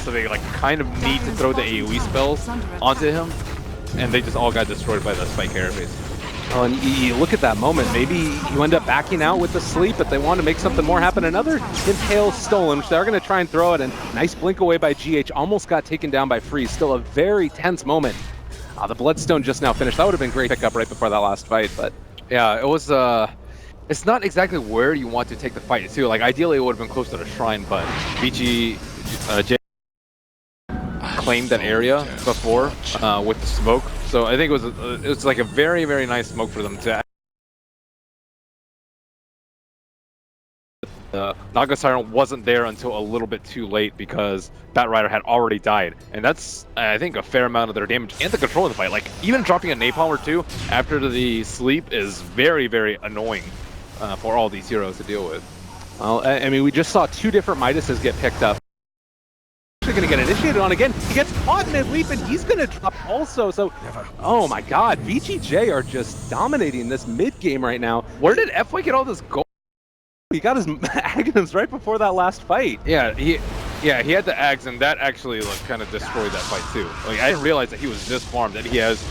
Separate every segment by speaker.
Speaker 1: so they like kind of need to throw the AoE spells onto him, and they just all got destroyed by the spike carapace.
Speaker 2: Oh, and you look at that moment, maybe you end up backing out with the sleep, but they want to make something more happen. Another Impale stolen, which they're going to try and throw it, and nice blink away by GH, almost got taken down by Freeze. Still a very tense moment. The Bloodstone just now finished. That would have been great pickup right before that last fight, but
Speaker 1: yeah, it was, it's not exactly where you want to take the fight too. Like ideally it would have been close to the shrine, but VGJ claimed that area before with the smoke. So I think it was like a very, very nice smoke for them to. Naga Siren wasn't there until a little bit too late because Batrider had already died, and that's I think a fair amount of their damage and the control of the fight. Like even dropping a napalm or two after the sleep is very, very annoying for all these heroes to deal with.
Speaker 2: Well, I mean, we just saw two different Midases get picked up. Going to get initiated on again. He gets caught mid-leap and he's going to drop also. So, oh my god, VGJ are just dominating this mid-game right now.
Speaker 1: Where did FY get all this gold?
Speaker 2: He got his Aghanims right before that last fight.
Speaker 1: Yeah, he had the Ags, and that actually kind of destroyed that fight too. Like I didn't realize that he was this farmed, that he has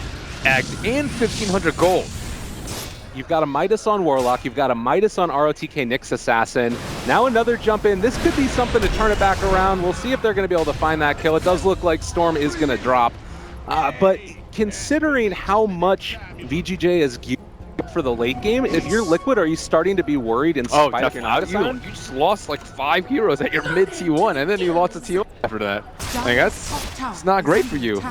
Speaker 1: Ags and 1,500 gold.
Speaker 2: You've got a Midas on Warlock, you've got a Midas on ROTK Nyx Assassin. Now another jump in. This could be something to turn it back around. We'll see if they're going to be able to find that kill. It does look like Storm is going to drop. But considering how much VGJ is geared up for the late game, if you're Liquid, are you starting to be worried in spite of your Naga Siren?
Speaker 1: You just lost like 5 heroes at your mid T1, and then you lost a T1 after that. Like it's not great for you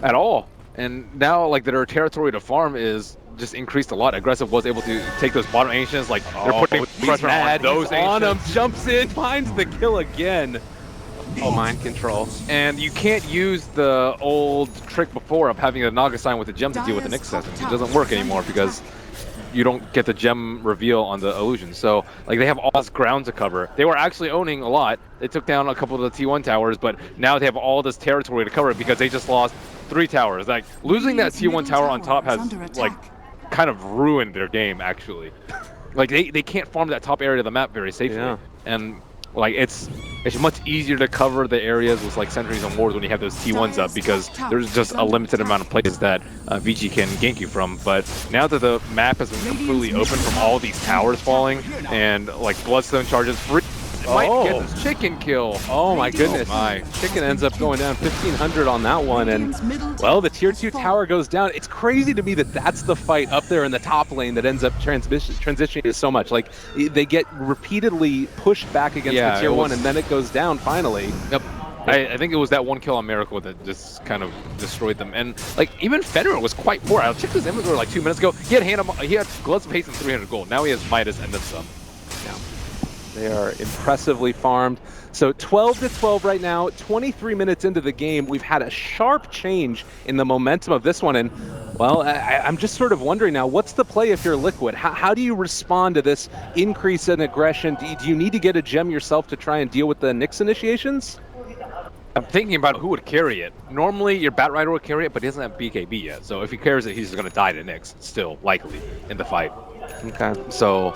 Speaker 1: at all. And now like their territory to farm is just increased a lot. Aggressive was able to take those bottom Ancients, like they're putting pressure on those Ancients.
Speaker 2: On him, jumps in, finds the kill again. Oh, mind control.
Speaker 1: And you can't use the old trick before of having a Naga Sign with the gem to deal with the Nyx Assassin. It doesn't work anymore because you don't get the gem reveal on the illusion. So like they have all this ground to cover. They were actually owning a lot. They took down a couple of the T1 towers, but now they have all this territory to cover because they just lost 3 towers. Like losing that T1 tower on top has like kind of ruined their game actually. Like they can't farm that top area of the map very safely. Yeah. And like it's much easier to cover the areas with like sentries and wards when you have those T1s up because there's just a limited amount of places that VG can gank you from. But now that the map has been completely open from all these towers falling and like Bloodstone charges free, it might get this chicken kill.
Speaker 2: Oh my goodness.
Speaker 1: Oh my.
Speaker 2: Chicken ends up going down 1,500 on that one, and well, the tier 2 tower goes down. It's crazy to me that that's the fight up there in the top lane that ends up transitioning so much. Like they get repeatedly pushed back against the tier 1 and then it goes down finally.
Speaker 1: Yep. I think it was that one kill on Miracle that just kind of destroyed them. And like even Fenrir was quite poor. I checked his inventory like 2 minutes ago. He had Gloves of Haste and 300 gold. Now he has Midas and then some.
Speaker 2: Yeah. They are impressively farmed. So 12-12 right now, 23 minutes into the game. We've had a sharp change in the momentum of this one. And, well, I'm just sort of wondering now, what's the play if you're Liquid? How do you respond to this increase in aggression? Do you need to get a gem yourself to try and deal with the Nyx initiations?
Speaker 1: I'm thinking about who would carry it. Normally, your Batrider would carry it, but he doesn't have BKB yet. So if he carries it, he's just going to die to Nyx, still, likely, in the fight.
Speaker 2: Okay.
Speaker 1: So,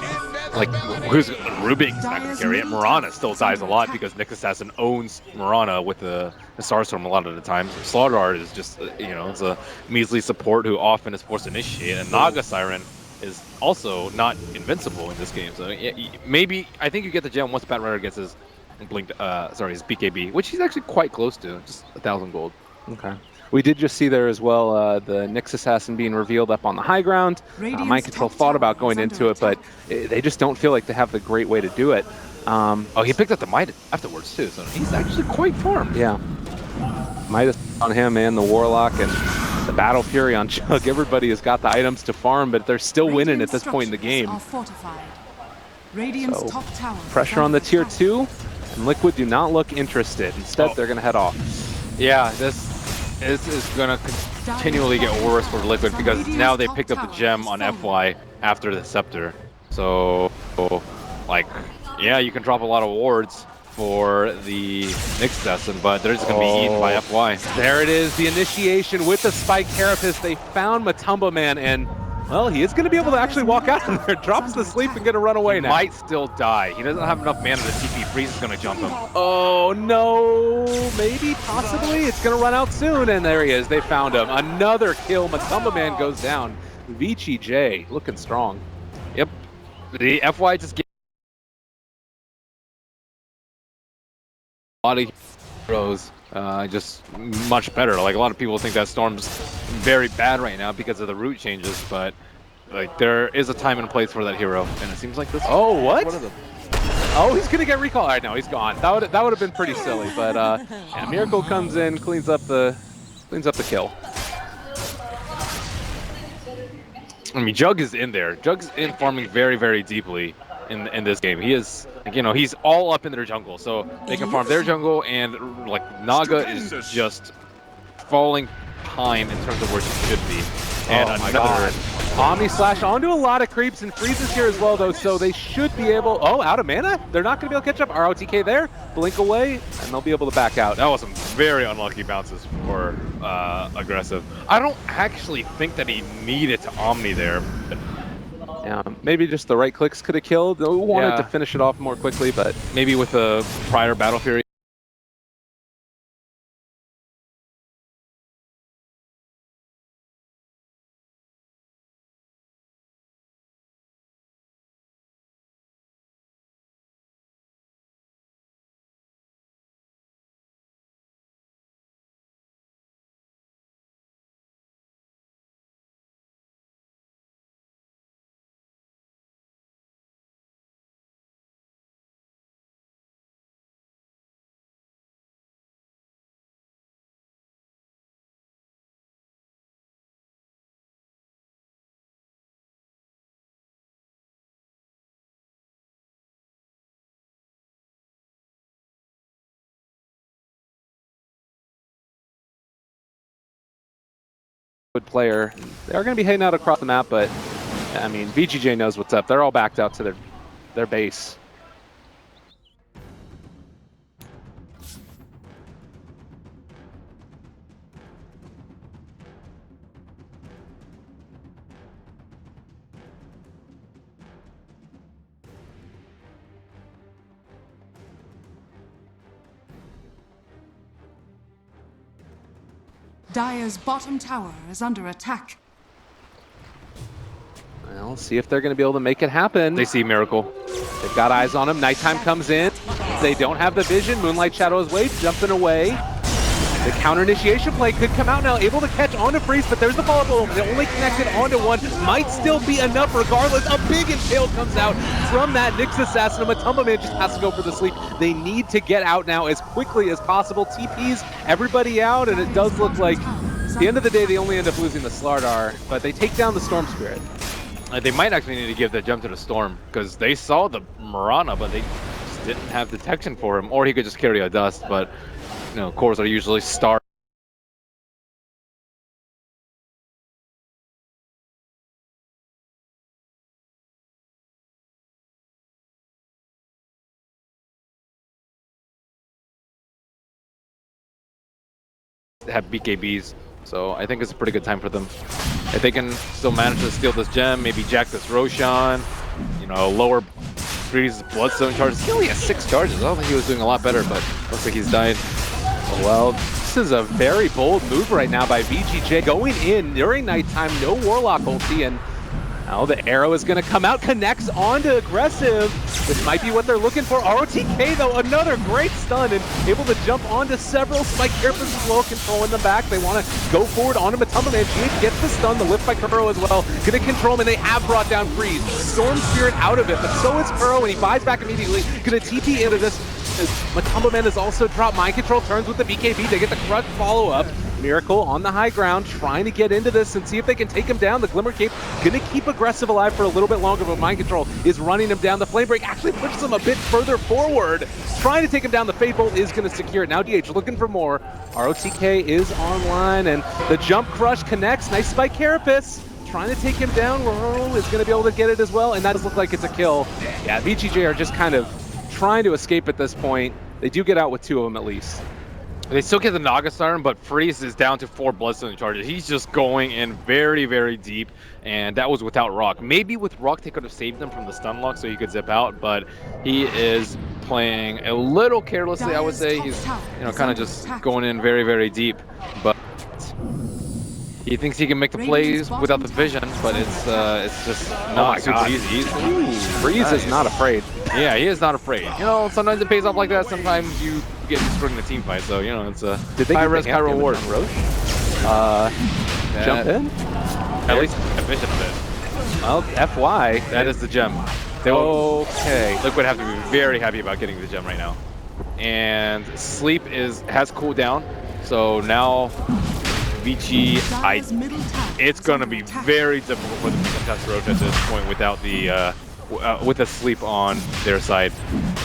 Speaker 1: like, Rubik's not going to carry it. Mirana still dies a lot because Nyx Assassin owns Mirana with the Starstorm a lot of the times. Slaughter Art is just, you know, it's a measly support who often is forced to initiate. And Naga Siren is also not invincible in this game. So yeah, maybe, I think you get the gem once Batrider gets his blink, his BKB, which he's actually quite close to, just 1,000 gold.
Speaker 2: Okay. We did just see there as well the Nyx Assassin being revealed up on the high ground. Mind Control thought about going into it, but they just don't feel like they have the great way to do it.
Speaker 1: He picked up the Midas afterwards too, so he's actually quite farmed.
Speaker 2: Yeah. Midas on him and the Warlock and the Battle Fury on Chug. Everybody has got the items to farm, but they're still winning at this point in the game. So, pressure on the tier 2, and Liquid do not look interested. Instead, they're going to head off.
Speaker 1: Yeah, this is going to continually get worse for Liquid because now they picked up the gem on FY after the Scepter. So, like, yeah, you can drop a lot of wards for the Nyx Assassin, but they're just going to be eaten by FY.
Speaker 2: There it is, the initiation with the Spike Carapace. They found Matumba Man, and Well, he is going to be able to actually walk out of there, drops the sleep and get a run away now.
Speaker 1: Might still die. He doesn't have enough mana to TP. Freeze is going to jump him.
Speaker 2: Oh, no. Maybe, possibly. It's going to run out soon. And there he is. They found him. Another kill. Matumba Man goes down. VGJ looking strong.
Speaker 1: Yep. The FY just gave a lot of heroes just much better. Like, a lot of people think that Storm's very bad right now because of the route changes, but like there is a time and place for that hero, and it seems like this.
Speaker 2: Oh, what?
Speaker 1: One of them.
Speaker 2: Oh, he's gonna get recalled. All right, no, he's gone. That would have been pretty silly, but yeah, Miracle comes in, cleans up the kill.
Speaker 1: I mean, Jug is in there. Jug's in farming very, very deeply in this game. He is, you know, he's all up in their jungle, so they can farm their jungle, and like Naga is just falling behind in terms of where she should be. And
Speaker 2: oh my god. Omni Slash onto a lot of creeps, and Freeze is here as well, though, so they should be able... Oh, out of mana? They're not going to be able to catch up. ROTK there, blink away, and they'll be able to back out.
Speaker 1: That was some very unlucky bounces for Aggressive. I don't actually think that he needed to Omni there.
Speaker 2: Yeah, maybe just the right clicks could have killed. They wanted to finish it off more quickly, but...
Speaker 1: Maybe with a prior Battle Fury.
Speaker 2: Good player. They're going to be heading out across the map, but I mean, VGJ knows what's up. They're all backed out to their base.
Speaker 3: Dire's bottom tower is under attack.
Speaker 2: Well, see if they're going to be able to make it happen.
Speaker 1: They see Miracle.
Speaker 2: They've got eyes on him. Nighttime comes in. They don't have the vision. Moonlight Shadow is away, jumping away. The counter initiation play could come out now, able to catch onto Freeze, but there's the follow-up. They only connected onto one. Might still be enough regardless. A big impale comes out from that Nyx Assassin. Matumba Man just has to go for the sleep. They need to get out now as quickly as possible. TPs everybody out, and it does look like at the end of the day they only end up losing the Slardar, but they take down the Storm Spirit.
Speaker 1: They might actually need to give that jump to the Storm, because they saw the Mirana, but they just didn't have detection for him, or he could just carry a dust, but you know, cores are usually star. Have BKBs, so I think it's a pretty good time for them. If they can still manage to steal this gem, maybe jack this Roshan, you know, lower Freeze's Bloodstone charges. He only has 6 charges. I don't think he was doing a lot better, but looks like he's died.
Speaker 2: Well, this is a very bold move right now by VGJ. Going in during nighttime, no Warlock ulti, and now the arrow is going to come out, connects onto Aggressive. This might be what they're looking for. ROTK, though, another great stun and able to jump onto several. Spike Carapace as well, controlling them back. They want to go forward onto Matumba Man. GH gets the stun, the lift by Kuro as well. Going to control him, and they have brought down Freeze. Storm Spirit out of it, but so is Kuro, and he buys back immediately. Going to TP into this. Matumba Man has also dropped Mind Control, turns with the BKB. They get the Crush follow-up. Miracle on the high ground, trying to get into this and see if they can take him down. The Glimmer Cape gonna keep Aggressive alive for a little bit longer, but Mind Control is running him down. The Flame Break actually pushes him a bit further forward, trying to take him down. The Fade Bolt is gonna secure it. Now DH looking for more. ROTK is online, and the Jump Crush connects. Nice Spike Carapace. Trying to take him down. Roro is gonna be able to get it as well, and that does look like it's a kill. Yeah, VGJ are just kind of trying to escape at this point. They do get out with 2 of them at least.
Speaker 1: They still get the Naga Siren, but Freeze is down to 4 Bloodstone charges. He's just going in very, very deep, and that was without Rock. Maybe with Rock, they could have saved him from the stun lock so he could zip out, but he is playing a little carelessly, I would say. He's, kind of just going in very, very deep, but he thinks he can make the plays without the vision, but it's just not super easy.
Speaker 2: Freeze is not afraid.
Speaker 1: Yeah, he is not afraid. Sometimes it pays off like that. Sometimes you get destroyed in a team fight. So it's a high risk, high reward.
Speaker 2: Roche? Jump in.
Speaker 1: At least a vision of it.
Speaker 2: Well, FY.
Speaker 1: That is the gem.
Speaker 2: Okay.
Speaker 1: Liquid have to be very happy about getting the gem right now. And Sleep has cooldown. So now VG, it's going to be very difficult for them to contest Roche at this point without the with a Sleep on their side.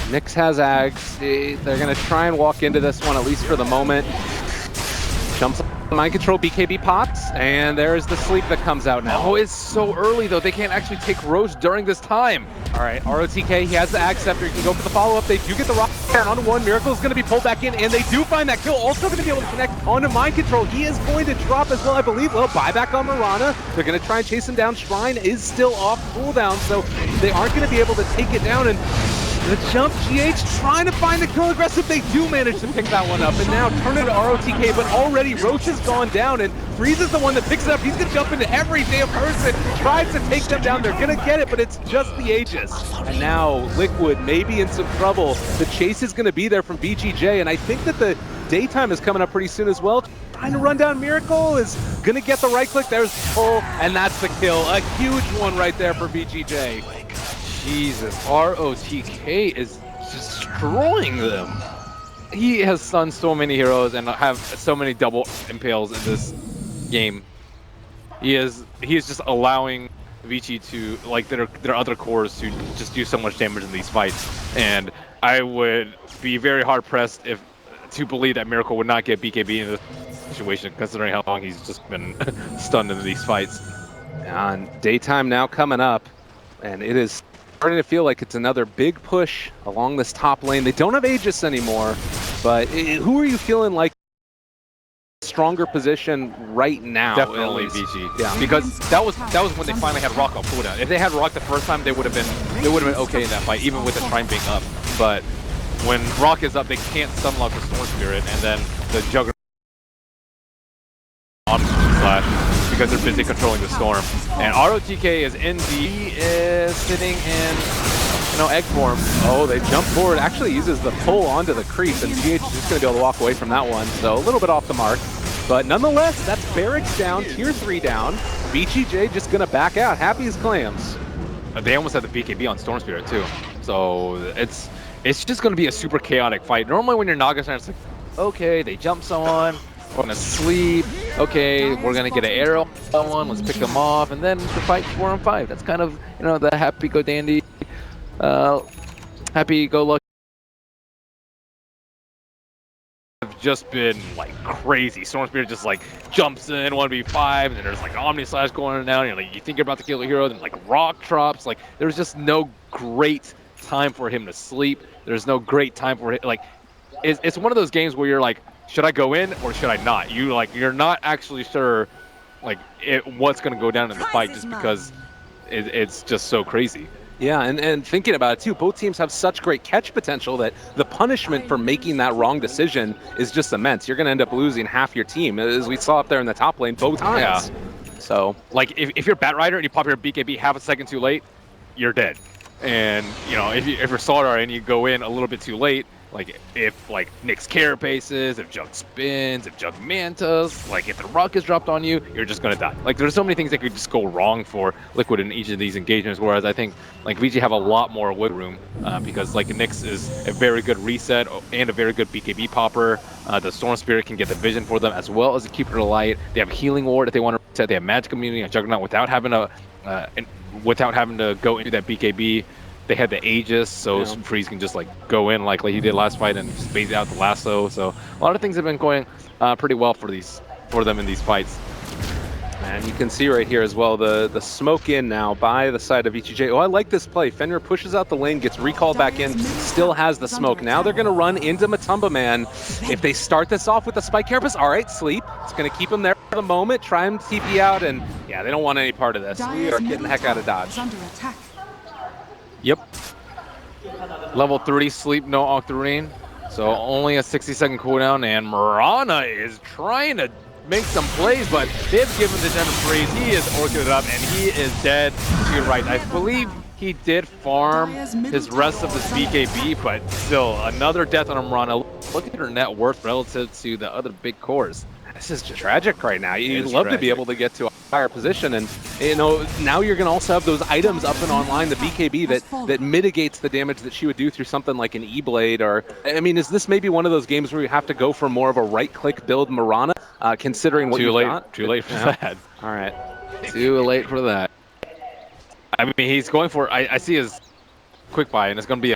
Speaker 2: Nyx has Ags. They're going to try and walk into this one, at least for the moment. Jumps on Mind Control, BKB pops, and there's the Sleep that comes out now.
Speaker 1: Oh, it's so early, though. They can't actually take Roche during this time.
Speaker 2: All right, ROTK, he has the Ag Scepter. He can go for the follow-up. They do get the rock on one. Miracle is going to be pulled back in, and they do find that kill. Also going to be able to connect onto Mind Control. He is going to drop as well, I believe. Well, buyback on Mirana. They're going to try and chase him down. Shrine is still off cooldown, so they aren't going to be able to take it down. And the jump, GH trying to find the kill aggressive. They do manage to pick that one up, and now turn it to ROTK, but already Roche has gone down, and Freeze is the one that picks it up. He's gonna jump into every damn person, tries to take them down. They're gonna get it, but it's just the Aegis. And now Liquid may be in some trouble. The chase is gonna be there from VGJ, and I think that the daytime is coming up pretty soon as well. Trying to run down Miracle, is gonna get the right click. There's the pull, and that's the kill. A huge one right there for VGJ.
Speaker 1: Jesus, ROTK is destroying them. He has stunned so many heroes and have so many double impales in this game. He is just allowing Vici to, like, their other cores to just do so much damage in these fights. And I would be very hard pressed to believe that Miracle would not get BKB in this situation, considering how long he's just been stunned in these fights.
Speaker 2: And daytime now coming up, and it is starting to feel like it's another big push along this top lane. They don't have Aegis anymore, but who are you feeling like stronger position right now?
Speaker 1: Definitely VG.
Speaker 2: Yeah,
Speaker 1: because that was when they finally had Rock on cooldown. If they had Rock the first time, they would have been okay in that fight, even with the Shrine being up. But when Rock is up, they can't stunlock the Storm Spirit, and then the Juggernaut on slash because they're busy controlling the storm. And ROTK is sitting in egg form.
Speaker 2: Oh, they jump forward. Actually uses the pull onto the creep, and GH is just going to be able to walk away from that one. So a little bit off the mark. But nonetheless, that's Barracks down, Tier 3 down. VGJ just going to back out. Happy as clams.
Speaker 1: They almost had the BKB on Storm Spirit too. So it's just going to be a super chaotic fight. Normally when you're Naga Siren, it's like, okay, they jump someone, we're going to sleep, okay, we're going to get an arrow on someone, let's pick them off, and then the fight 4 on 5. That's kind of, the happy-go-dandy, happy-go-lucky. Have just been like crazy. Storm Spirit just like jumps in 1v5, and then there's like Omni Slash going down, and like you think you're about to kill a hero, then like Rock drops. Like there's just no great time for him to sleep. There's no great time for it. Like it's one of those games where you're like, should I go in or should I not? You're not actually sure like what's going to go down in the fight just because it's just so crazy.
Speaker 2: Yeah, and thinking about it too, both teams have such great catch potential that the punishment for making that wrong decision is just immense. You're going to end up losing half your team, as we saw up there in the top lane both times.
Speaker 1: Yeah.
Speaker 2: So,
Speaker 1: like if you're Bat Rider and you pop your BKB half a second too late, you're dead. And if you're Sardar and you go in a little bit too late, like if like Nyx carapaces, if Jug spins, if Jug mantas, like if the rock is dropped on you, you're just gonna die. Like there's so many things that could just go wrong for Liquid in each of these engagements, whereas I think like VG have a lot more wiggle room because like Nyx is a very good reset and a very good BKB popper. The Storm Spirit can get the vision for them as well as a Keeper of the Light. They have a healing ward if they want to reset. They have Magic Immunity and Juggernaut without having to go into that BKB. They had the Aegis, so Freeze can just like go in like he did last fight and phase out the lasso. So a lot of things have been going pretty well for them in these fights.
Speaker 2: And you can see right here as well the smoke in now by the side of VGJ. Oh, I like this play. Fenrir pushes out the lane, gets recalled back in, still has the smoke. Now they're going to run into Matumba Man. If they start this off with the Spike Carapace, all right, sleep. It's going to keep him there for the moment, try and TP out, and yeah, they don't want any part of this. We are getting the heck out of Dodge.
Speaker 1: Yep. Level 3 sleep, no Octarine. So only a 60-second cooldown, and Mirana is trying to make some plays, but they've given the Gender Freeze. He is orchid it up, and he is dead to your right. I believe he did farm his rest of his BKB, but still, another death on Mirana. Look at her net worth relative to the other big cores.
Speaker 2: This is just tragic right now. You'd love
Speaker 1: tragic
Speaker 2: to be able to get to a higher position, and you know now you're going to also have those items up and online, the BKB that mitigates the damage that she would do through something like an E-Blade. Or I mean, is this maybe one of those games where you have to go for more of a right-click build Mirana, considering what you've got?
Speaker 1: Too late for that.
Speaker 2: All right.
Speaker 1: Too late for that. I mean, he's going for. I see his quick buy, and it's going to be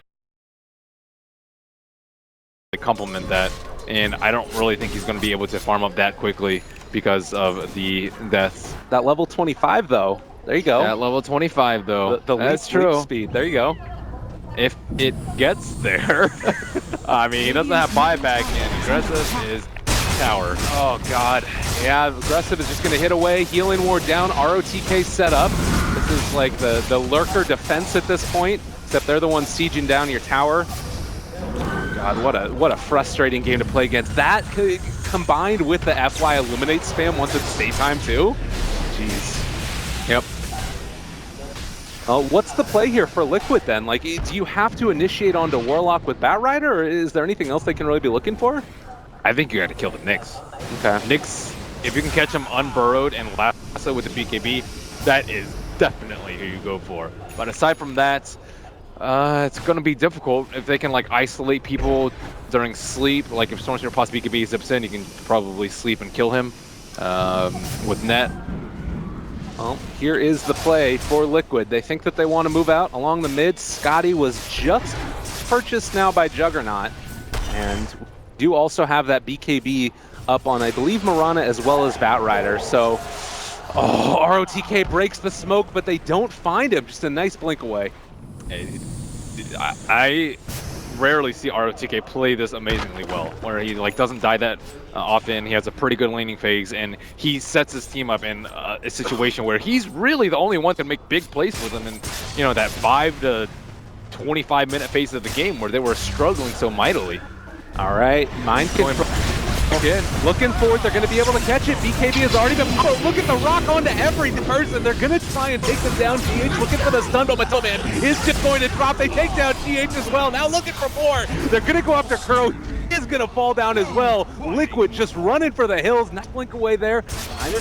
Speaker 1: a compliment that. And I don't really think he's going to be able to farm up that quickly because of the deaths.
Speaker 2: That level 25, though. There you go.
Speaker 1: That level 25, though.
Speaker 2: That's true. Speed. There you go.
Speaker 1: If it gets there. I mean, he doesn't have buyback, and aggressive is tower.
Speaker 2: Oh, God. Yeah, aggressive is just going to hit away. Healing ward down. ROTK set up. This is like the lurker defense at this point, except they're the ones sieging down your tower. God, what a frustrating game to play against. That combined with the FY Illuminate spam once it's daytime too. Jeez.
Speaker 1: Yep.
Speaker 2: What's the play here for Liquid then? Like, do you have to initiate onto Warlock with Batrider, or is there anything else they can really be looking for?
Speaker 1: I think you got to kill the Nyx.
Speaker 2: Okay.
Speaker 1: Nyx, if you can catch him unburrowed and lasso with the BKB, that is definitely who you go for. But aside from that, it's going to be difficult if they can like isolate people during sleep. Like if Stormspear plus BKB zips in, you can probably sleep and kill him with net.
Speaker 2: Well, here is the play for Liquid. They think that they want to move out along the mid. Scotty was just purchased now by Juggernaut, and do also have that BKB up on, I believe, Mirana as well as Batrider. So, ROTK breaks the smoke, but they don't find him. Just a nice blink away.
Speaker 1: I rarely see ROTK play this amazingly well, where he like doesn't die that often. He has a pretty good laning phase, and he sets his team up in a situation where he's really the only one to make big plays for them in, you know, that 5 to 25 minute phase of the game where they were struggling so mightily.
Speaker 2: All right, mind control. Looking forward, they're going to be able to catch it. BKB has already been. Oh, look at the rock onto every person. They're going to try and take them down. GH looking for the stun, but Matumba Man is just going to drop. They take down GH as well. Now looking for more. They're going to go after Kuro. He is going to fall down as well. Liquid just running for the hills. Not blink away there.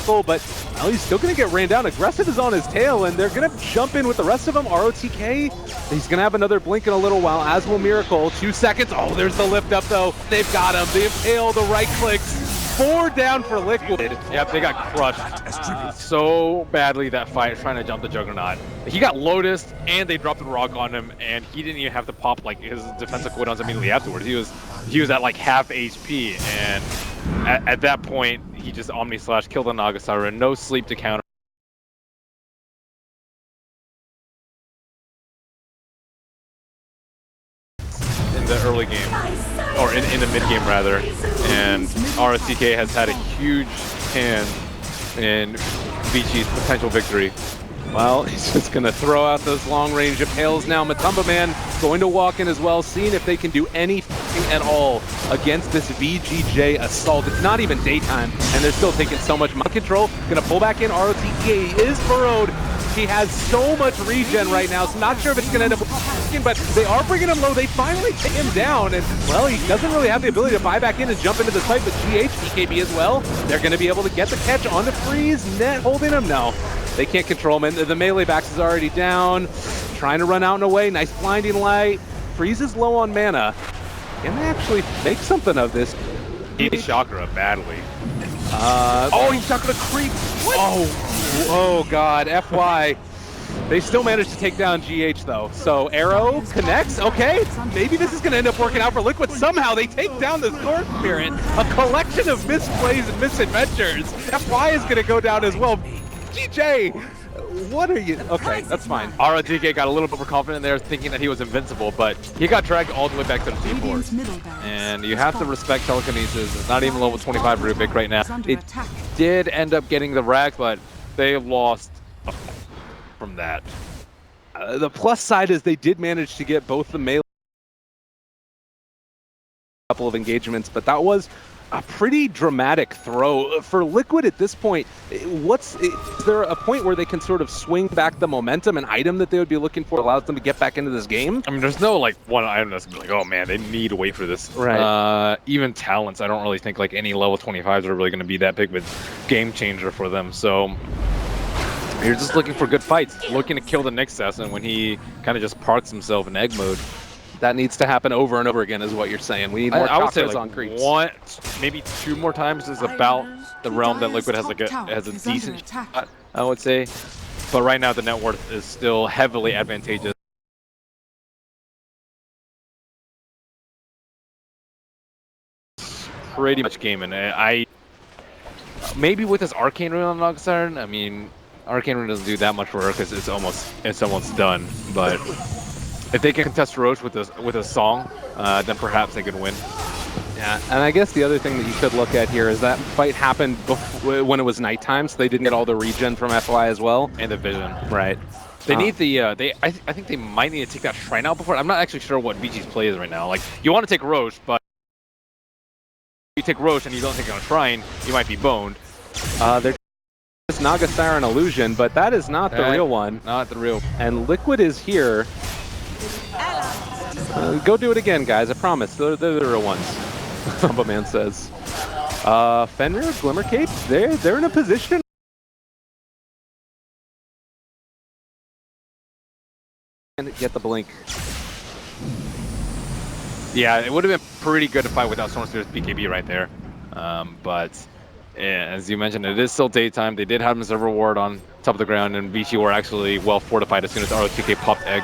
Speaker 2: Goal, but well, he's still going to get ran down. Aggressive is on his tail, and they're going to jump in with the rest of them. ROTK, he's going to have another blink in a little while, as will Miracle. 2 seconds. Oh, there's the lift up, though. They've got him. They impale the right clicks. 4 down for Liquid.
Speaker 1: Yep, they got crushed so badly that fight, trying to jump the Juggernaut. He got Lotused, and they dropped the rock on him, and he didn't even have to pop like his defensive cooldowns immediately afterwards. He was at like half HP, and at that point, he just Omni Slash, killed the Nagasara, no sleep to counter. In the early game, or in the mid game rather, and ROTK has had a huge hand in VG's potential victory.
Speaker 2: Well, he's just going to throw out those long-range impales now. Matumba Man going to walk in as well, seeing if they can do anything at all against this VGJ assault. It's not even daytime, and they're still taking so much mind control. Going to pull back in. ROTK is burrowed. He has so much regen right now, so not sure if it's going to end up working, but they are bringing him low. They finally take him down, and, well, he doesn't really have the ability to buy back in and jump into this fight, but GH, BKB as well. They're going to be able to get the catch on the freeze. Net holding him? No. They can't control him, and the melee backs is already down. Trying to run out and away. Nice blinding light. Freeze is low on mana. Can they actually make something of this?
Speaker 1: He hit Chakra badly.
Speaker 2: He's Chakra creep. What? Oh God, FY. They still managed to take down GH though. So Arrow connects, okay. Maybe this is gonna end up working out for Liquid. Somehow they take down the Storm Spirit. A collection of misplays and misadventures. FY is gonna go down as well. VGJ! What are you? Okay, that's fine.
Speaker 1: ROTK got a little bit more confident there, thinking that he was invincible, but he got dragged all the way back to the
Speaker 3: Radiant's
Speaker 1: T4s.
Speaker 3: middle barracks
Speaker 1: And you
Speaker 3: is
Speaker 1: have to
Speaker 3: falling.
Speaker 1: respect telekinesis. It's not even level 25 Rubik right now.
Speaker 3: Is under
Speaker 1: It
Speaker 3: attack.
Speaker 1: did end up getting the rack, but they lost from that.
Speaker 2: The plus side is they did manage to get both the melee couple of engagements, but that was a pretty dramatic throw. For Liquid at this point, is there a point where they can sort of swing back the momentum, an item that they would be looking for allows them to get back into this game?
Speaker 1: I mean, there's no like one item that's like, oh man, they need to wait for this.
Speaker 2: Right.
Speaker 1: Even talents, I don't really think like any level 25s are really going to be that big of a game changer for them. So you're just looking for good fights, looking to kill the Nyx Assassin when he kind of just parks himself in egg mode.
Speaker 2: That needs to happen over and over again is what you're saying. We need more
Speaker 1: I would say
Speaker 2: chakras
Speaker 1: like
Speaker 2: on creeps.
Speaker 1: one, maybe 2 more times is about the realm that Liquid has like has a decent shot, I would say. But right now the net worth is still heavily advantageous. Pretty much game, and I maybe with this Arcane Rune on Noxiron, I mean Arcane Rune doesn't do that much for her because it's almost done. But if they can contest Roche with a song, then perhaps they could win.
Speaker 2: Yeah, and I guess the other thing that you could look at here is that fight happened when it was nighttime, so they didn't get all the regen from FY as well.
Speaker 1: And the vision.
Speaker 2: Right.
Speaker 1: They need the, I think they might need to take that Shrine out before. I'm not actually sure what VG's play is right now. Like, you want to take Roche, but if you take Roche and you don't take it on Shrine, you might be boned.
Speaker 2: There's Naga Siren Illusion, but that is not the real one.
Speaker 1: Not the real.
Speaker 2: And Liquid is here. Go do it again, guys. I promise. They're the real ones. Tumba Man says. Fenrir, Glimmer Cape, they're in a position. And get the blink.
Speaker 1: Yeah, it would have been pretty good to fight without Stormspear's BKB right there. But as you mentioned, it is still daytime. They did have him as a reward on top of the ground, and VG were actually well fortified as soon as ROTK popped egg.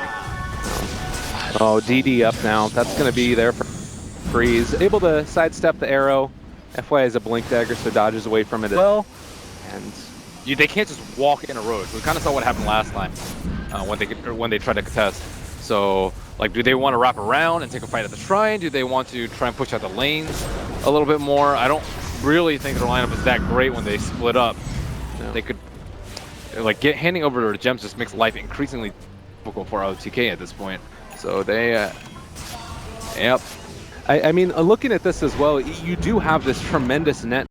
Speaker 2: Oh, DD up now. That's going to be there for Freeze. Able to sidestep the arrow. FY is a blink dagger, so dodges away from it as well. And
Speaker 1: they can't just walk in a Roche. We kind of saw what happened last time when they tried to contest. So, like, do they want to wrap around and take a fight at the Shrine? Do they want to try and push out the lanes a little bit more? I don't really think their lineup is that great when they split up. No. They could, like, handing over their gems just makes life increasingly difficult for OTK at this point. So they, yep.
Speaker 2: I mean, looking at this as well, you do have this tremendous net.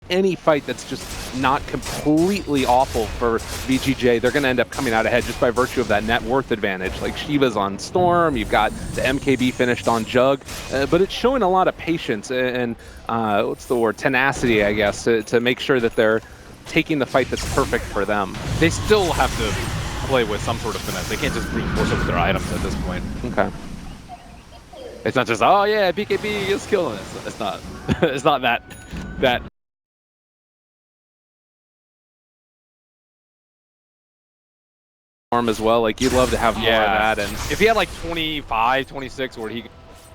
Speaker 2: Any fight that's just not completely awful for VGJ, they're going to end up coming out ahead just by virtue of that net worth advantage. Like Shiva's on Storm, you've got the MKB finished on Jug, but it's showing a lot of patience and what's the word, tenacity, I guess, to make sure that they're taking the fight that's perfect for them.
Speaker 1: They still have to play with some sort of finesse. They can't just reinforce it with their items at this point.
Speaker 2: Okay.
Speaker 1: It's not just, oh yeah, BKB is killing it. It's not. It's not that.
Speaker 2: Arm as well. Like you'd love to have more of that. And
Speaker 1: if he had like 25, 26, where he could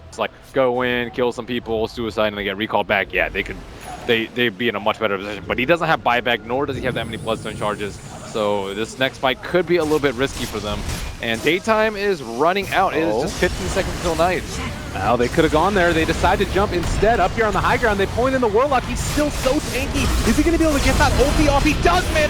Speaker 1: just like go in, kill some people, suicide, and they get recalled back, yeah, they'd be in a much better position. But he doesn't have buyback, nor does he have that many Bloodstone charges. So this next fight could be a little bit risky for them. And daytime is running out. It is just 15 seconds until night.
Speaker 2: Well, they could have gone there. They decided to jump instead. Up here on the high ground, they point in the Warlock. He's still so tanky. Is he going to be able to get that ulti off? He does, man!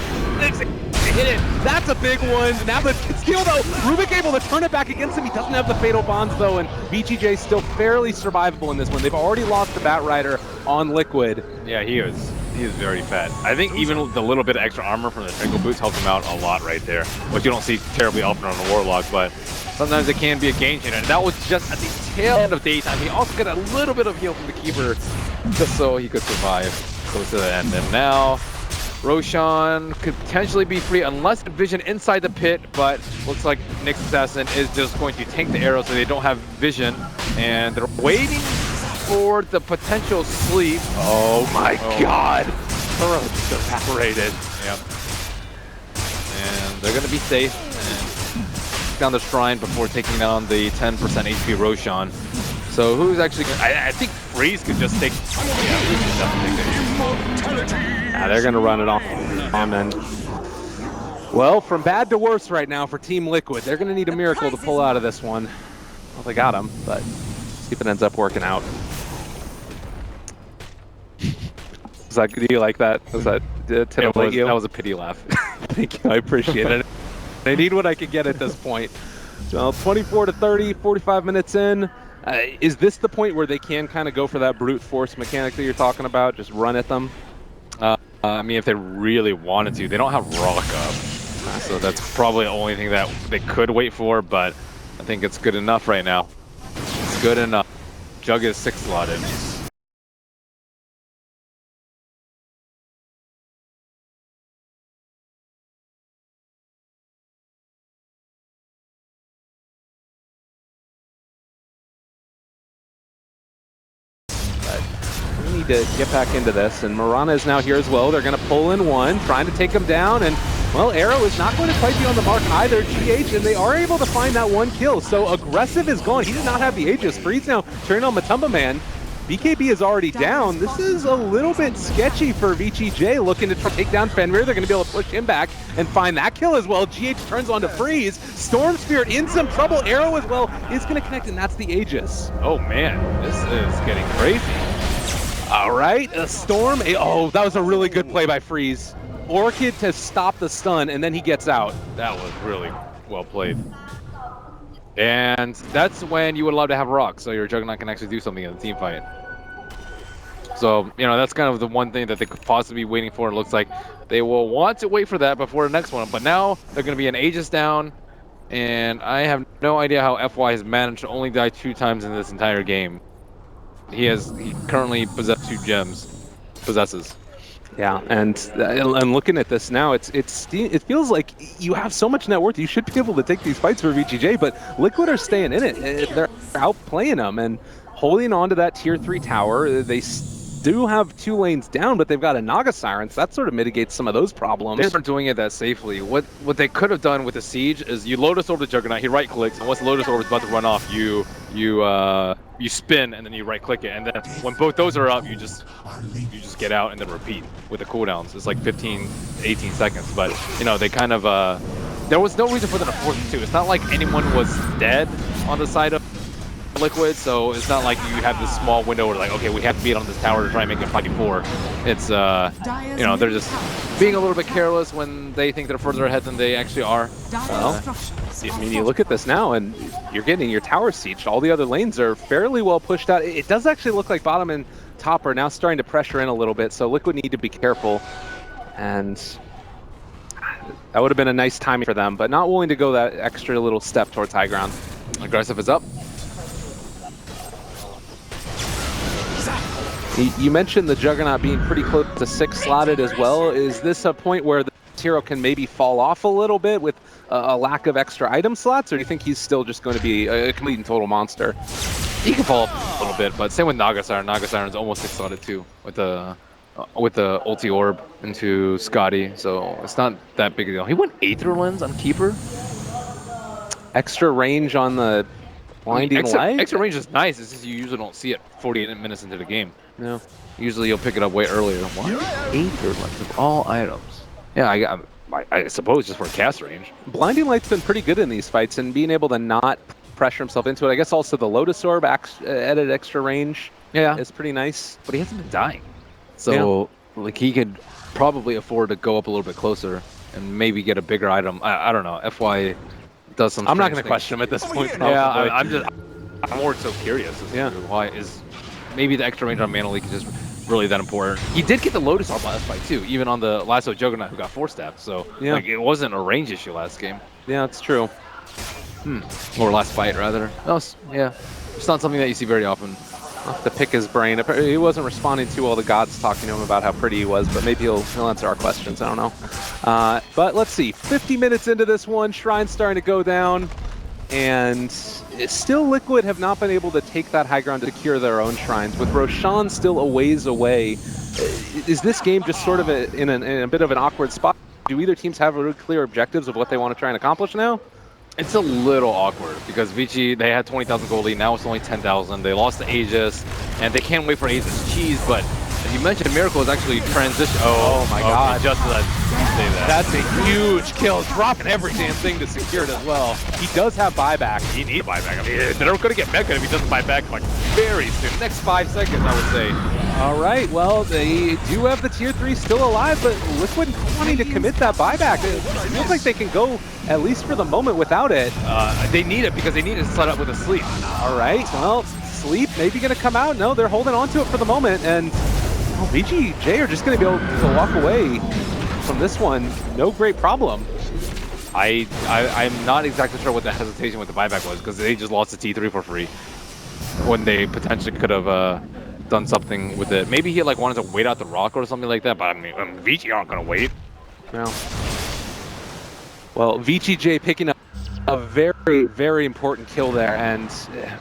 Speaker 2: Hit it. That's a big one. Now the skill, though. Rubik able to turn it back against him. He doesn't have the Fatal Bonds, though, and VGJ still fairly survivable in this one. They've already lost the Bat Rider on Liquid.
Speaker 1: Yeah, he is very fat. I think even the little bit of extra armor from the Trinkle Boots helped him out a lot right there, which you don't see terribly often on a Warlock, but sometimes it can be a game changer. And that was just at the tail end of daytime. He also got a little bit of heal from the Keeper just so he could survive close to the end. And now Roshan could potentially be free unless the vision inside the pit, but looks like Nyx Assassin is just going to tank the arrow so they don't have vision, and they're waiting for the potential sleep.
Speaker 2: Oh my god! Burrow just evaporated.
Speaker 1: Yep. And they're going to be safe and down the Shrine before taking down the 10% HP Roshan. So who's actually? I think Freeze could just take. Yeah, Freeze could definitely take the Aegis.
Speaker 2: Yeah, they're gonna run it on then. Well, from bad to worse right now for Team Liquid. They're gonna need a miracle to pull out of this one. Well, they got him, but see if it ends up working out. Do you like that? Was that titillate you?
Speaker 1: That was a pity laugh.
Speaker 2: Thank you, I appreciate it. I need what I can get at this point. So 24 to 30, 45 minutes in. Is this the point where they can kind of go for that brute force mechanic that you're talking about? Just run at them?
Speaker 1: I mean, if they really wanted to, they don't have Rock up. So that's probably the only thing that they could wait for, but I think it's good enough right now. It's good enough. Jug is 6 slotted.
Speaker 2: We need to get back into this, and Mirana is now here as well. They're going to pull in one, trying to take him down, and, well, Arrow is not going to quite be on the mark either, GH, and they are able to find that one kill. So Aggressive is gone. He did not have the Aegis. Freeze now turning on Matumba Man. BKB is already down. This is a little bit sketchy for VGJ, looking to try to take down Fenrir. They're going to be able to push him back and find that kill as well. GH turns on to Freeze. Storm Spirit in some trouble. Arrow as well is going to connect, and that's the Aegis.
Speaker 1: Oh man, this is getting crazy.
Speaker 2: All right, a Storm. Oh, that was a really good play by Freeze. Orchid to stop the stun, and then he gets out.
Speaker 1: That was really well played. And that's when you would love to have Rock, so your Juggernaut can actually do something in the team fight. So, you know, that's kind of the one thing that they could possibly be waiting for. It looks like they will want to wait for that before the next one. But now they're going to be an Aegis down, and I have no idea how FY has managed to only die 2 times in this entire game. He currently possesses.
Speaker 2: Yeah, and looking at this now, it feels like you have so much net worth. You should be able to take these fights for VGJ, but Liquid are staying in it. They're outplaying them and holding on to that tier 3 tower. They do have 2 lanes down, but they've got a Naga Siren, so that sort of mitigates some of those problems.
Speaker 1: They're doing it that safely. What they could have done with the Siege is you Lotus Orb the Juggernaut, he right clicks, and once the Lotus Orb is about to run off, you spin and then you right click it, and then when both those are up, you just get out and then repeat with the cooldowns. It's like 15, 18 seconds, but you know, they kind of there was no reason for them to force it too. It's not like anyone was dead on the side of Liquid, so it's not like you have this small window where like, okay, we have to beat on this tower to try and make it 5v4. It's you know, they're just being a little bit careless when they think they're further ahead than they actually are.
Speaker 2: Well, I mean, you look at this now and you're getting your tower sieged. All the other lanes are fairly well pushed out. It does actually look like bottom and top are now starting to pressure in a little bit, so Liquid need to be careful. And that would have been a nice timing for them, but not willing to go that extra little step towards high ground.
Speaker 1: Aggressive is up.
Speaker 2: You mentioned the Juggernaut being pretty close to 6 slotted as well. Is this a point where the hero can maybe fall off a little bit with a lack of extra item slots, or do you think he's still just going to be a complete and total monster?
Speaker 1: He can fall off a little bit, but same with Naga Siren. Naga Siren's almost 6 slotted too with the ulti orb into Scotty, so it's not that big a deal. He went Aether Lens on Keeper.
Speaker 2: Extra range on the blinding light?
Speaker 1: Extra range is nice, it's just you usually don't see it 48 minutes into the game.
Speaker 2: No.
Speaker 1: Usually you'll pick it up way earlier. Why Aether Lens of all items? Yeah, I suppose just for cast range.
Speaker 2: Blinding Light's been pretty good in these fights, and being able to not pressure himself into it. I guess also the Lotus Orb added extra range.
Speaker 1: Yeah,
Speaker 2: it's pretty nice.
Speaker 1: But he hasn't been dying. So, like, he could probably afford to go up a little bit closer and maybe get a bigger item. I don't know. FY does some.
Speaker 2: I'm not going to question him at this point. Probably.
Speaker 1: Yeah, I'm more so curious as to why is maybe the extra range on Mana Leak is just really that important. He did get the Lotus Orb last fight too, even on the Lasso Juggernaut who got 4-stabbed. So like, it wasn't a range issue last game.
Speaker 2: Yeah, that's true.
Speaker 1: Or last fight rather. No, yeah, it's not something that you see very often.
Speaker 2: I'll have to pick his brain. He wasn't responding to all the gods talking to him about how pretty he was, but maybe he'll answer our questions. I don't know. But let's see. 50 minutes into this one, Shrine's starting to go down, and still Liquid have not been able to take that high ground to secure their own shrines. With Roshan still a ways away, is this game just sort of in a bit of an awkward spot? Do either teams have really clear objectives of what they want to try and accomplish now?
Speaker 1: It's a little awkward because VG, they had 20,000 gold lead, now it's only 10,000. They lost to Aegis, and they can't wait for Aegis cheese, but as you mentioned, Miracle is actually transition.
Speaker 2: Oh my god.
Speaker 1: Just as I say that.
Speaker 2: That's a huge kill, dropping every damn thing to secure it as well. He does have buyback.
Speaker 1: He needs buyback. I mean, they're going to get mega if he doesn't buy back like very soon. Next 5 seconds, I would say.
Speaker 2: All right, well, they do have the tier 3 still alive, but Liquid wanting to commit that buyback. It feels like they can go, at least for the moment, without it.
Speaker 1: They need it because they need to set up with a sleep.
Speaker 2: All right, well, sleep maybe going to come out. No, they're holding on to it for the moment, and well, VGJ are just going to be able to walk away from this one. No great problem.
Speaker 1: I'm not exactly sure what the hesitation with the buyback was because they just lost the T3 for free when they potentially could have done something with it. Maybe he like wanted to wait out the rock or something like that, but I mean, VG aren't going to wait.
Speaker 2: No. Well, VGJ picking up a very, very important kill there, and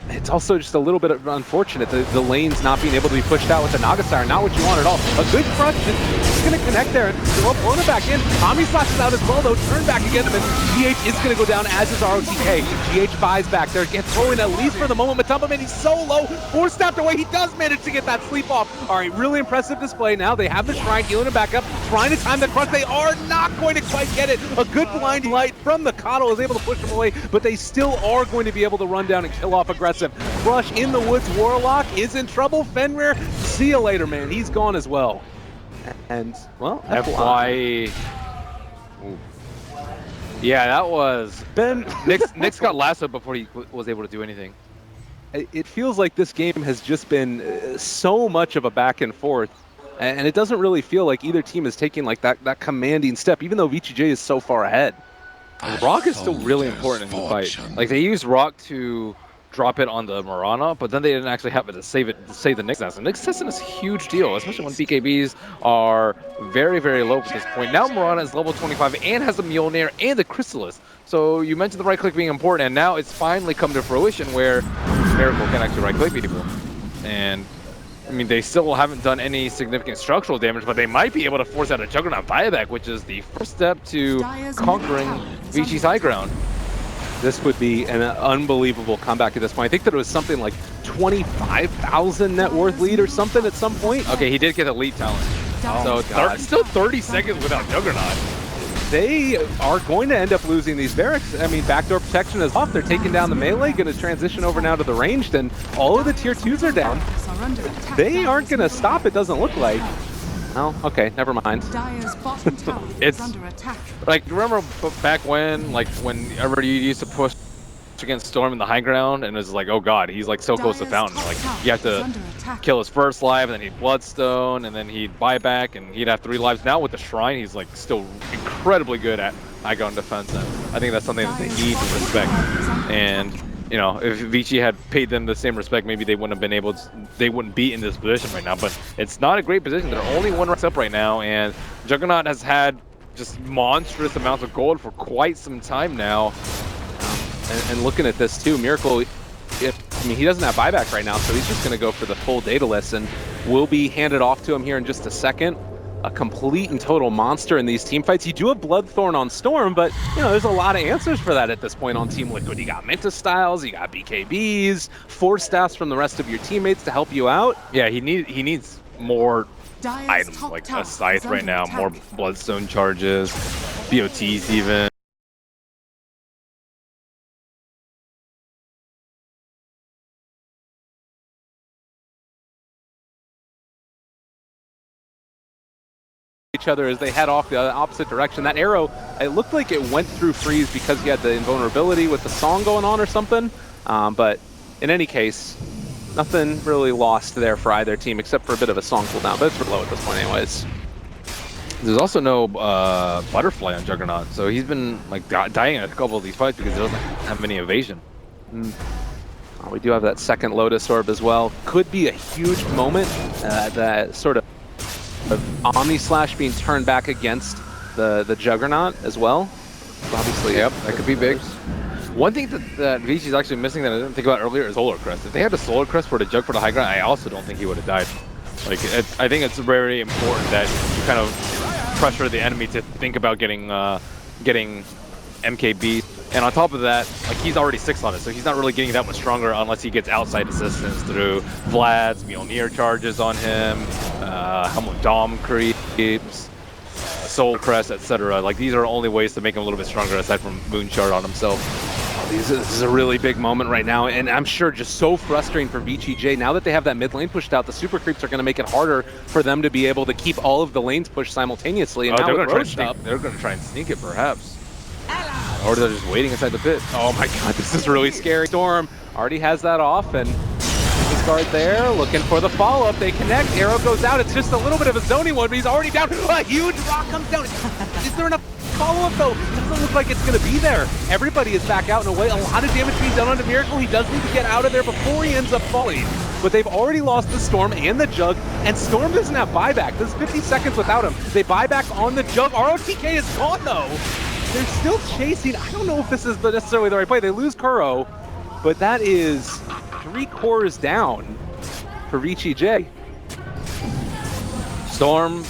Speaker 2: it's also just a little bit unfortunate the lanes not being able to be pushed out with the Naga Siren. Not what you want at all. A good crush, just going to connect there, and they're blowing it back in. Tommy slashes out as well, though. Turn back again, and GH is going to go down, as is ROTK. GH buys back there, gets throwing at least for the moment. Matumba, man, he's so low. 4-stabbed away, he does manage to get that sleep off. All right, really impressive display. Now they have the Shrine, healing him back up, trying to time the crush. They are not going to quite get it. A good blinding light from the Coddle is able to push him away, but they still are going to be able to run down and kill off aggressive. Crush in the woods, Warlock is in trouble. Fenrir, see you later, man. He's gone as well. And, well,
Speaker 1: FY. Yeah, that was...
Speaker 2: Ben.
Speaker 1: Nyx got lassoed before he was able to do anything.
Speaker 2: It feels like this game has just been so much of a back and forth, and it doesn't really feel like either team is taking like that commanding step, even though VGJ is so far ahead.
Speaker 1: Rock is still really important in the fight. Like, they used Rock to drop it on the Mirana, but then they didn't actually have it to save the Nyx Nest. And Nyx Nest is a huge deal, especially when BKBs are very, very low at this point. Now Mirana is level 25 and has the Mjolnir and the Chrysalis. So you mentioned the right click being important, and now it's finally come to fruition where Miracle can actually right click people. And I mean, they still haven't done any significant structural damage, but they might be able to force out a Juggernaut buyback, which is the first step to conquering VG's high ground.
Speaker 2: This would be an unbelievable comeback at this point. I think that it was something like 25,000 net worth lead or something at some point.
Speaker 1: Okay, he did get elite talent. So still 30 seconds without Juggernaut.
Speaker 2: They are going to end up losing these barracks. I mean, backdoor protection is off. They're taking down the melee, going to transition over now to the ranged, and all of the tier 2s are down. They aren't going to stop, it doesn't look like. Oh, okay, never mind.
Speaker 1: It's like, remember back when, like, whenever you used to push against Storm in the high ground, and it was like, oh god, he's like so close to Fountain. Like, you have to kill his first life, and then he'd Bloodstone, and then he'd buy back, and he'd have 3 lives. Now with the Shrine, he's like still incredibly good at high ground defense, and I think that's something that they need to respect. And you know, if VG had paid them the same respect, maybe they wouldn't have been able to, they wouldn't be in this position right now. But it's not a great position. They're only 1 rank up right now, and Juggernaut has had just monstrous amounts of gold for quite some time now.
Speaker 2: And looking at this too, Miracle, I mean, he doesn't have buyback right now, so he's just going to go for the full data list, and will be handed off to him here in just a second. A complete and total monster in these team fights. You do have Bloodthorn on Storm, but you know, there's a lot of answers for that at this point on Team Liquid. You got Mentis Styles, you got BKBs, Force Staffs from the rest of your teammates to help you out.
Speaker 1: Yeah, he needs more items, like a Scythe right now, more Bloodstone charges, BOTs even.
Speaker 2: Each other as they head off the opposite direction. That arrow, it looked like it went through Freeze because he had the invulnerability with the song going on or something. But in any case, nothing really lost there for either team except for a bit of a song cooldown, but it's pretty low at this point anyways.
Speaker 1: There's also no Butterfly on Juggernaut, so he's been like dying in a couple of these fights because he doesn't have any evasion.
Speaker 2: We do have that second Lotus Orb as well. Could be a huge moment, that sort of Omni Slash being turned back against the Juggernaut as well. So obviously,
Speaker 1: yep, that could be big. One thing that VG is actually missing that I didn't think about earlier is Solar Crest. If they had a Solar Crest for the Jug for the high ground, I also don't think he would have died. Like, I think it's very important that you kind of pressure the enemy to think about getting MKB And on top of that, like he's already 6 on it, so he's not really getting that much stronger unless he gets outside assistance through Vlad's, Mjolnir charges on him, Helmut Dom creeps, Soul Crest, etc. Like these are only ways to make him a little bit stronger aside from Moon Shard on himself.
Speaker 2: This is a really big moment right now, and I'm sure just so frustrating for VGJ. Now that they have that mid lane pushed out, the super creeps are going to make it harder for them to be able to keep all of the lanes pushed simultaneously. And now
Speaker 1: they're
Speaker 2: with
Speaker 1: going
Speaker 2: Roche up,
Speaker 1: to try and sneak it, perhaps. Or they're just waiting inside the pit.
Speaker 2: oh my god, this is really scary. Storm already has that off, and his guard there, looking for the follow-up. They connect, arrow goes out. It's just a little bit of a zoning one, but he's already down. A huge rock comes down. Is there enough follow-up though? It doesn't look like it's going to be there. Everybody is back out in a way. A lot of damage being done onto Miracle. He does need to get out of there before he ends up falling. But they've already lost the Storm and the Jug, and Storm doesn't have buyback. This is 50 seconds without him. They buy back on the Jug. ROTK is gone though. They're still chasing. I don't know if this is necessarily the right play. They lose Kuro, but that is 3 cores down for VGJ.
Speaker 1: Storm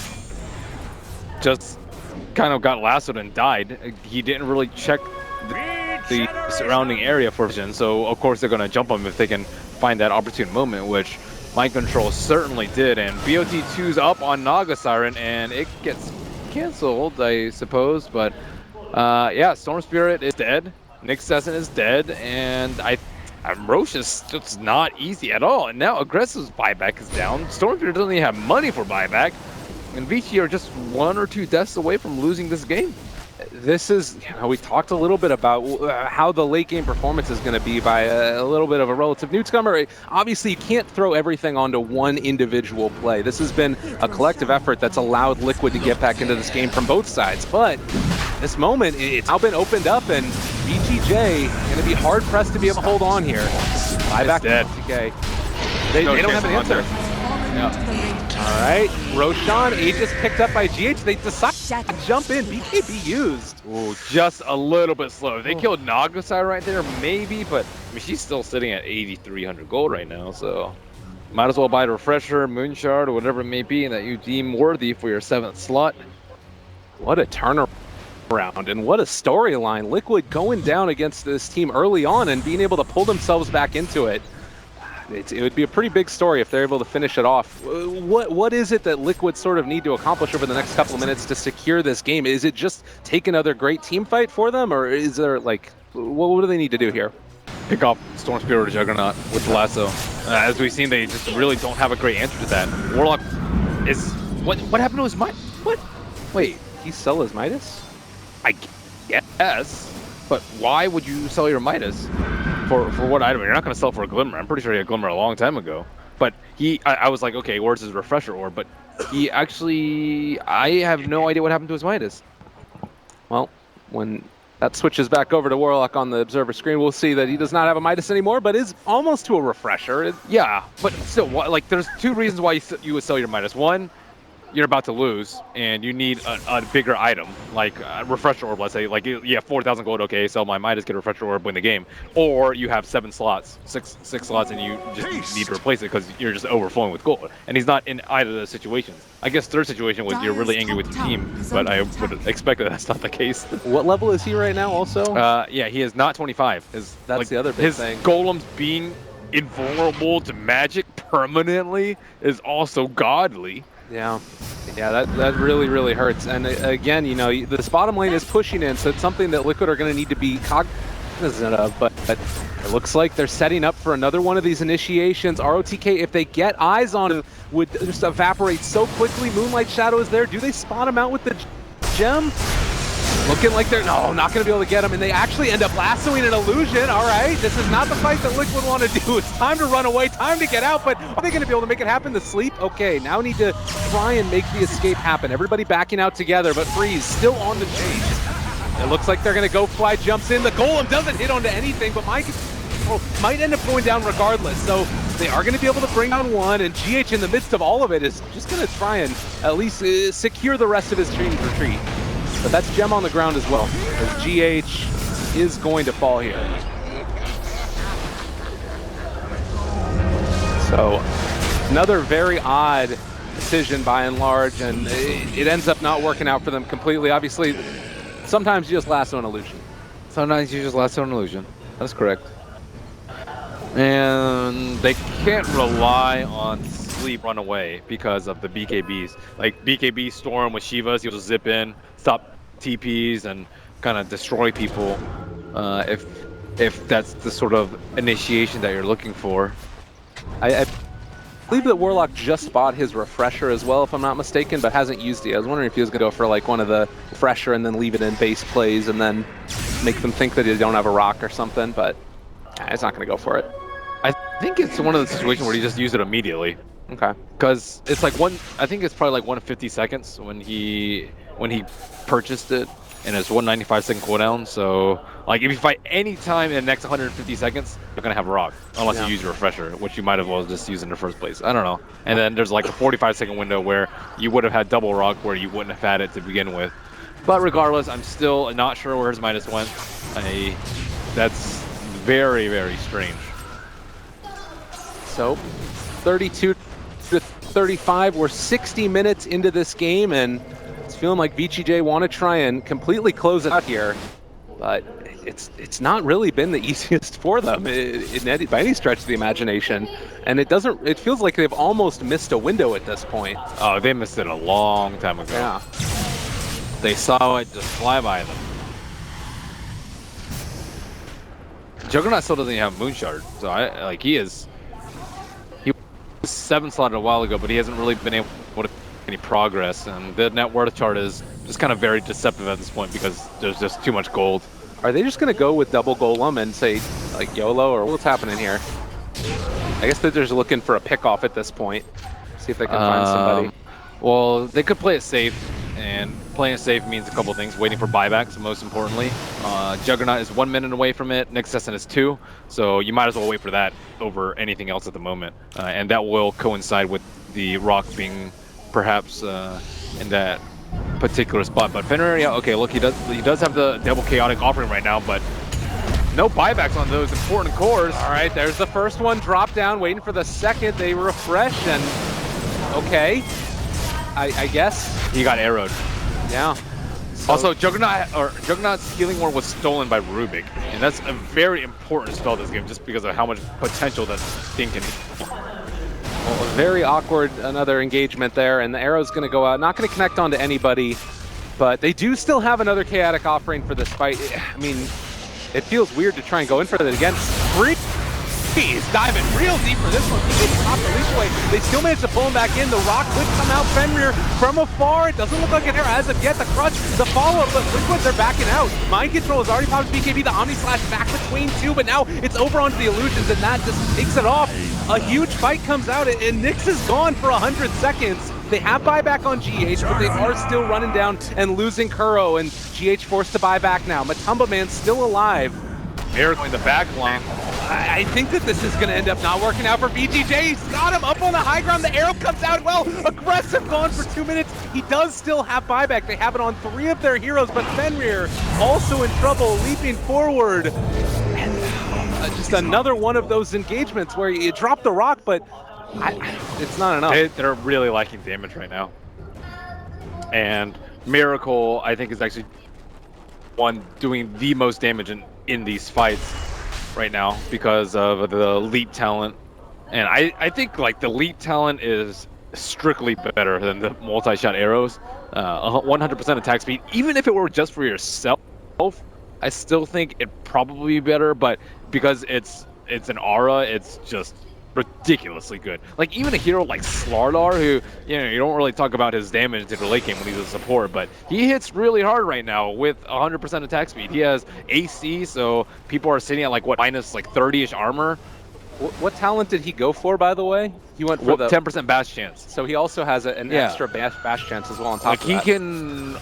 Speaker 1: just kind of got lassoed and died. He didn't really check the surrounding area for vision, so of course they're going to jump him if they can find that opportune moment, which Mind Control certainly did. And BOT2's up on Naga Siren, and it gets canceled, I suppose, but yeah, Storm Spirit is dead, Nick Sesson is dead, and Roche is just not easy at all. And now Aggressive's buyback is down. Storm Spirit doesn't even have money for buyback, and VG are just 1 or 2 deaths away from losing this game.
Speaker 2: This is, you know, we talked a little bit about how the late game performance is going to be by a little bit of a relative newcomer. Obviously, you can't throw everything onto one individual play. This has been a collective effort that's allowed Liquid to get back into this game from both sides. But this moment, it's now been opened up, and VGJ going to be hard pressed to be able to hold on here. Buyback
Speaker 1: dead.
Speaker 2: Okay. They don't have an answer.
Speaker 1: Yeah.
Speaker 2: All right, Roshan, Aegis picked up by GH. They decide to jump in. BKB used.
Speaker 1: Ooh, just a little bit slow. They killed Nagasai right there, maybe, but I mean, she's still sitting at 8,300 gold right now, so might as well buy a refresher, Moonshard, or whatever it may be that you deem worthy for your 7th slot.
Speaker 2: What a turnaround and what a storyline. Liquid going down against this team early on and being able to pull themselves back into it. It would be a pretty big story if they're able to finish it off. What is it that Liquid sort of need to accomplish over the next couple of minutes to secure this game? Is it just take another great team fight for them, or is there, like, what do they need to do here?
Speaker 1: Pick off Storm Spirit or Juggernaut with the lasso. As we've seen, they just really don't have a great answer to that. Warlock is... What happened to his Midas? What? Wait,
Speaker 2: He sell his Midas?
Speaker 1: I guess, but why would you sell your Midas? For what item? You're not going to sell for a Glimmer. I'm pretty sure he had Glimmer a long time ago. But I was like, okay, where's his Refresher Orb? But he actually, I have no idea what happened to his Midas.
Speaker 2: Well, when that switches back over to Warlock on the observer screen, we'll see that he does not have a Midas anymore, but is almost to a Refresher.
Speaker 1: Yeah, but still, like, there's 2 reasons why you would sell your Midas. One, you're about to lose, and you need a bigger item, like a Refresher Orb, let's say. Like, you have 4,000 gold, okay, sell my Midas, get a Refresher Orb, win the game. Or you have 7 slots, six slots, and you just need to replace it because you're just overflowing with gold. And he's not in either of those situations. I guess third situation was you're really angry with your team, but I would expect that that's not the case.
Speaker 2: What level is he right now also?
Speaker 1: Yeah, he is not 25.
Speaker 2: That's like, the other big thing.
Speaker 1: His golems being invulnerable to magic permanently is also godly.
Speaker 2: Yeah, that really, really hurts. And again, you know, this bottom lane is pushing in, so it's something that Liquid are going to need to be cognizant of. But it looks like they're setting up for another one of these initiations. ROTK, if they get eyes on it, would just evaporate so quickly. Moonlight Shadow is there. Do they spot him out with the gem? Looking like they're, no, not going to be able to get him, and they actually end up lassoing an illusion. All right, this is not the fight that Liquid want to do. It's time to run away, time to get out, but are they going to be able to make it happen to sleep? Okay, now need to try and make the escape happen. Everybody backing out together, but Freeze still on the chase. It looks like they're going to go fly, jumps in. The Golem doesn't hit onto anything, but might end up going down regardless. So they are going to be able to bring down one, and GH in the midst of all of it is just going to try and at least secure the rest of his team's retreat. But that's Gem on the ground as well, as GH is going to fall here. So another very odd decision by and large, and it ends up not working out for them completely. Obviously, sometimes you just lasso an illusion.
Speaker 1: Sometimes you just last on illusion. That's correct. And they can't rely on sleep run away because of the BKBs. Like BKB Storm with Shivas, you'll just zip in, stop TPs, and kind of destroy people if that's the sort of initiation that you're looking for.
Speaker 2: I believe that Warlock just bought his refresher as well, if I'm not mistaken, but hasn't used it. I was wondering if he was going to go for like one of the refresher and then leave it in base plays and then make them think that they don't have a rock or something, but he's not going to go for it.
Speaker 1: I think it's one of the situations where you just use it immediately.
Speaker 2: Okay.
Speaker 1: Because it's like I think it's probably like 150 seconds when he purchased it, and it's 195-second cooldown. So like if you fight any time in the next 150 seconds, you're gonna have a rock, unless you use your refresher, which you might as well just use in the first place. I don't know. And then there's like a 45-second window where you would have had double rock, where you wouldn't have had it to begin with. But regardless, I'm still not sure where his Midas went. That's very, very strange.
Speaker 2: So 32 to 35, we're 60 minutes into this game, and it's feeling like VGJ want to try and completely close it out here, but it's not really been the easiest for them by any stretch of the imagination, and it feels like they've almost missed a window at this point.
Speaker 1: Oh, they missed it a long time ago.
Speaker 2: Yeah.
Speaker 1: They saw it just fly by them. Juggernaut still doesn't have Moonshard, so he was 7-slotted a while ago, but he hasn't really been able to make any progress, and the net worth chart is just kind of very deceptive at this point because there's just too much gold.
Speaker 2: Are they just going to go with double Golem and say, like, YOLO, or what's happening here? I guess they're just looking for a pick-off at this point. See if they can find somebody.
Speaker 1: Well, they could play it safe, and playing it safe means a couple things. Waiting for buybacks, most importantly. Juggernaut is 1 minute away from it. Nick Sesson is 2, so you might as well wait for that over anything else at the moment. And that will coincide with the rock being perhaps in that particular spot. But Fenrir, yeah, okay, look, he does have the double chaotic offering right now, but no buybacks on those important cores.
Speaker 2: All right, there's the first one, drop down, waiting for the second. They refresh, and okay, I guess.
Speaker 1: He got arrowed.
Speaker 2: Yeah. So
Speaker 1: also, Juggernaut's Healing Ward was stolen by Rubik, and that's a very important spell this game, just because of how much potential that thing can.
Speaker 2: Well, very awkward, another engagement there, and the arrow's going to go out. Not going to connect onto anybody, but they do still have another chaotic offering for this fight. I mean, it feels weird to try and go in for that again. He's diving real deep for this one. He gets off the leash away. They still manage to pull him back in. The rock could come out Fenrir from afar. It doesn't look like an arrow as of yet. The crutch, the follow-up, but Liquids are backing out. Mind Control has already popped BKB. The Omni Slash back between two, but now it's over onto the illusions, and that just takes it off. A huge fight comes out, and Nyx is gone for 100 seconds. They have buyback on GH, but they are still running down and losing Kuro, and GH forced to buy back now. Matumba Man still alive.
Speaker 1: Miracle in the back line.
Speaker 2: I think that this is going to end up not working out for VGJ. He's got him up on the high ground. The arrow comes out well. Aggressive gone for 2 minutes. He does still have buyback. They have it on 3 of their heroes, but Fenrir also in trouble, leaping forward. And just another one of those engagements where you drop the rock, but it's not enough.
Speaker 1: They're really liking damage right now. And Miracle, I think, is actually one doing the most damage in these fights right now because of the leap talent. And I think like the leap talent is strictly better than the multi-shot arrows. 100% attack speed, even if it were just for yourself, I still think it'd probably be better, but because it's an aura, it's just ridiculously good. Like even a hero like Slardar, who you don't really talk about his damage in the late game when he's a support, but he hits really hard right now with 100% attack speed. He has AC, so people are sitting at like what, minus like 30-ish armor.
Speaker 2: What talent did he go for, by the way? He went for the
Speaker 1: 10% bash chance.
Speaker 2: So he also has an extra bash chance as well on top of that.
Speaker 1: He can.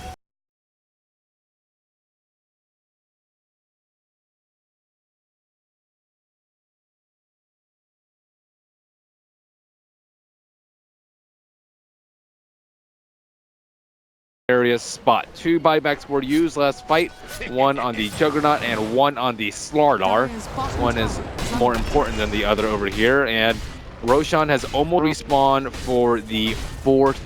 Speaker 1: Areas spot. 2 buybacks were used last fight, 1 on the Juggernaut and 1 on the Slardar. One is more important than the other over here, and Roshan has almost respawned for the 4th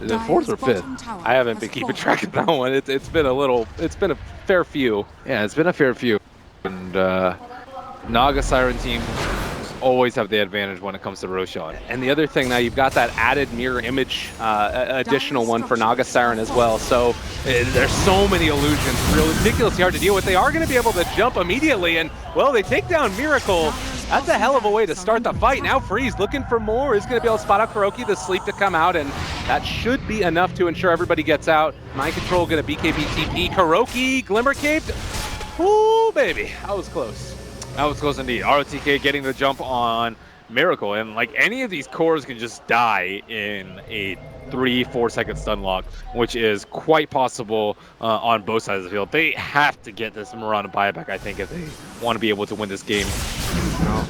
Speaker 1: or 5th.
Speaker 2: I haven't been keeping track of that one. It's been a fair few.
Speaker 1: Yeah, it's been a fair few. And Naga Siren team always have the advantage when it comes to Roshan.
Speaker 2: And the other thing now, you've got that added mirror image additional one for Naga Siren as well. So there's so many illusions, ridiculously hard to deal with. They are going to be able to jump immediately, and well, they take down Miracle. That's a hell of a way to start the fight. Now Freeze looking for more. He's going to be able to spot out Kuroki, the sleep to come out, and that should be enough to ensure everybody gets out. Mind Control going to BKB TP. Kuroki, Glimmer Caved. Ooh, baby, that was close.
Speaker 1: That was close indeed. ROTK getting the jump on Miracle, and like any of these cores can just die in a 3-4 second stun lock, which is quite possible on both sides of the field. They have to get this Mirana buyback, I think, if they want to be able to win this game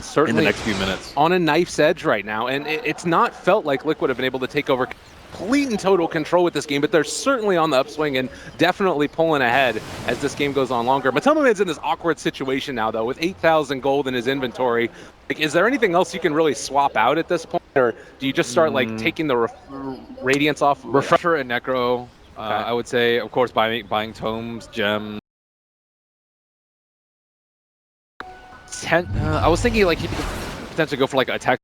Speaker 2: Certainly
Speaker 1: in the next few minutes.
Speaker 2: On a knife's edge right now, and it's not felt like Liquid have been able to take over complete and total control with this game, but they're certainly on the upswing and definitely pulling ahead as this game goes on longer. Mattelman's in this awkward situation now, though, with 8,000 gold in his inventory. Like, is there anything else you can really swap out at this point, or do you just start like taking the radiance off?
Speaker 1: Refresher and Necro, okay. I would say, of course, buying tomes, gems. I was thinking like he could potentially go for like attack,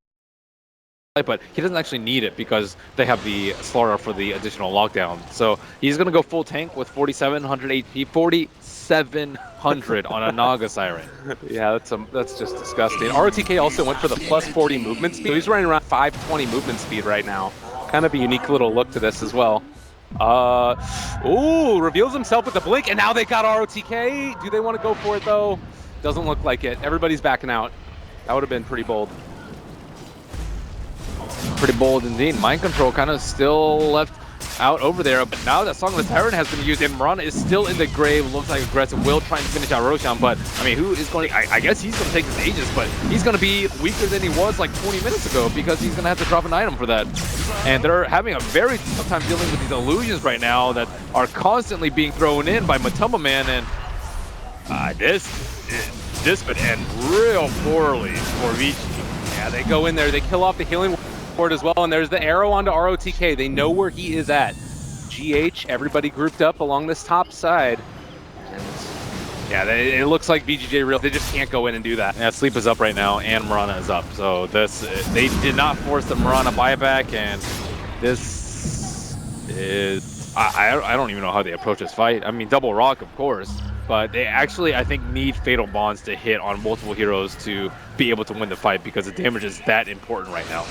Speaker 1: but he doesn't actually need it because they have the Slaughter for the additional lockdown. So he's going to go full tank with 4,700 HP, 4,700 on a Naga Siren.
Speaker 2: Yeah, that's just disgusting. ROTK also went for the plus 40 movement speed. He's running around 520 movement speed right now. Kind of a unique little look to this as well. Ooh, reveals himself with the blink, and now they got ROTK. Do they want to go for it though? Doesn't look like it. Everybody's backing out. That would have been pretty bold.
Speaker 1: Pretty bold indeed. Mind Control kind of still left out over there, but now that Song of the Tyrant has been used and Mirana is still in the grave. Looks like aggressive, will try and finish out Roshan, but I mean, who is going to, I guess he's going to take his Aegis, but he's going to be weaker than he was like 20 minutes ago because he's going to have to drop an item for that. And they're having a very tough time dealing with these illusions right now that are constantly being thrown in by Mattelman, and this could end real poorly for VGJ.
Speaker 2: Yeah, they go in there, they kill off the healing ward as well, and there's the arrow onto ROTK. They know where he is at. GH, everybody grouped up along this top side. And yeah, it looks like VGJ real. They just can't go in and do that.
Speaker 1: Yeah, Sleep is up right now, and Mirana is up. So they did not force the Mirana buyback, and this is, I don't even know how they approach this fight. I mean, double rock, of course, but they actually, I think, need Fatal Bonds to hit on multiple heroes to be able to win the fight because the damage is that important right now.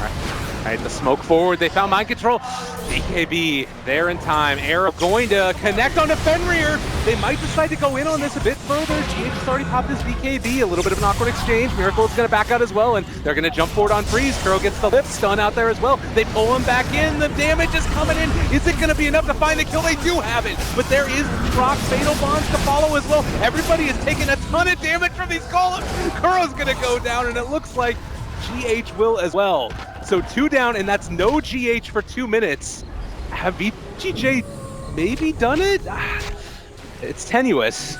Speaker 2: All right, the smoke forward. They found Mind Control. BKB there in time. Arrow going to connect onto Fenrir. They might decide to go in on this a bit further. GH has already popped his BKB. A little bit of an awkward exchange. Miracle is going to back out as well, and they're going to jump forward on Freeze. Kuro gets the lip stun out there as well. They pull him back in. The damage is coming in. Is it going to be enough to find the kill? They do have it, but there is proc Fatal Bonds to follow as well. Everybody is taking a ton of damage from these columns. Kuro's going to go down, and it looks like GH will as well. So 2 down, and that's no GH for 2 minutes. Have VGJ maybe done it? It's tenuous.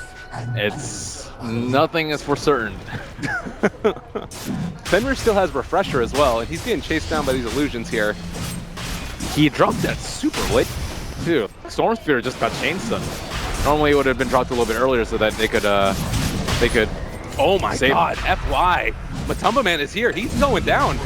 Speaker 1: It's nothing is for certain.
Speaker 2: Fenrir still has Refresher as well, and he's getting chased down by these illusions here.
Speaker 1: He dropped that super late, too. Storm Spear just got chain stunned. Normally it would have been dropped a little bit earlier so that they could
Speaker 2: oh my god, FY. Mattelman is here. He's going down.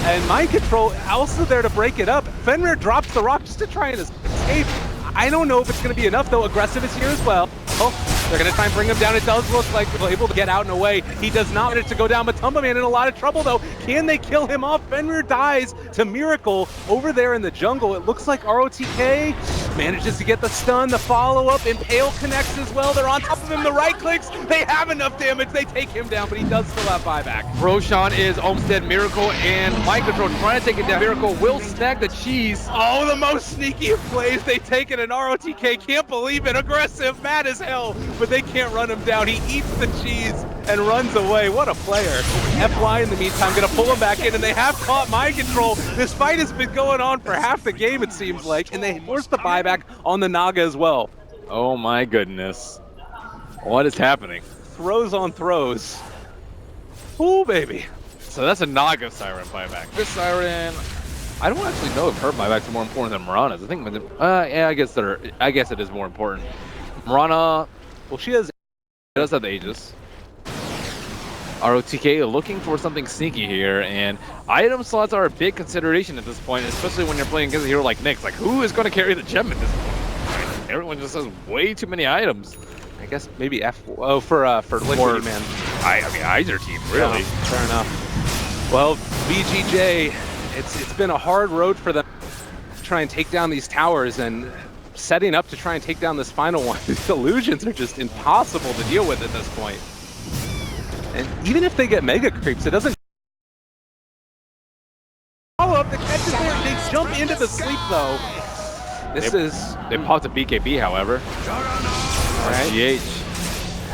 Speaker 2: And Mind Control also there to break it up. Fenrir drops the rock just to try and escape. I don't know if it's going to be enough, though. Aggressive is here as well. Oh, they're going to try and bring him down. It does look like they're able to get out and away. He does not manage to go down. Mattelman in a lot of trouble, though. Can they kill him off? Fenrir dies to Miracle over there in the jungle. It looks like ROTK manages to get the stun, the follow-up. Impale connects as well. They're on top of him. The right clicks. They have enough damage. They take him down, but he does still have buyback.
Speaker 1: Roshan is almost dead. Miracle and Mind Control trying to take it down. Miracle will snag the cheese.
Speaker 2: Oh, the most sneaky of plays. They take it, and ROTK can't believe it. Aggressive, mad as hell, but they can't run him down. He eats the cheese and runs away. What a player. FY in the meantime gonna pull him back in, and they have caught Mind Control. This fight has been going on for half the game, it seems like, and they force the buyback on the Naga as well.
Speaker 1: Oh my goodness. What is happening?
Speaker 2: Throws on throws. Ooh, baby.
Speaker 1: So that's a Naga Siren buyback. This Siren, I don't actually know if her buybacks are more important than Mirana's. I think, yeah, I guess it is more important. Mirana
Speaker 2: Well, she has.
Speaker 1: does have the Aegis. ROTK looking for something sneaky here, and item slots are a big consideration at this point, especially when you're playing against a hero like Nyx. Like, who is going to carry the gem at this point? Everyone just has way too many items.
Speaker 2: I guess maybe F. Oh, for Liquid, man.
Speaker 1: I mean, either team, really.
Speaker 2: Yeah, fair enough. Well, VGJ, it's been a hard road for them to try and take down these towers, and setting up to try and take down this final one. These illusions are just impossible to deal with at this point. And even if they get mega creeps, it doesn't follow up. The catch is there. They jump into the sleep, though.
Speaker 1: They popped a BKB, however.
Speaker 2: All right.
Speaker 1: GH.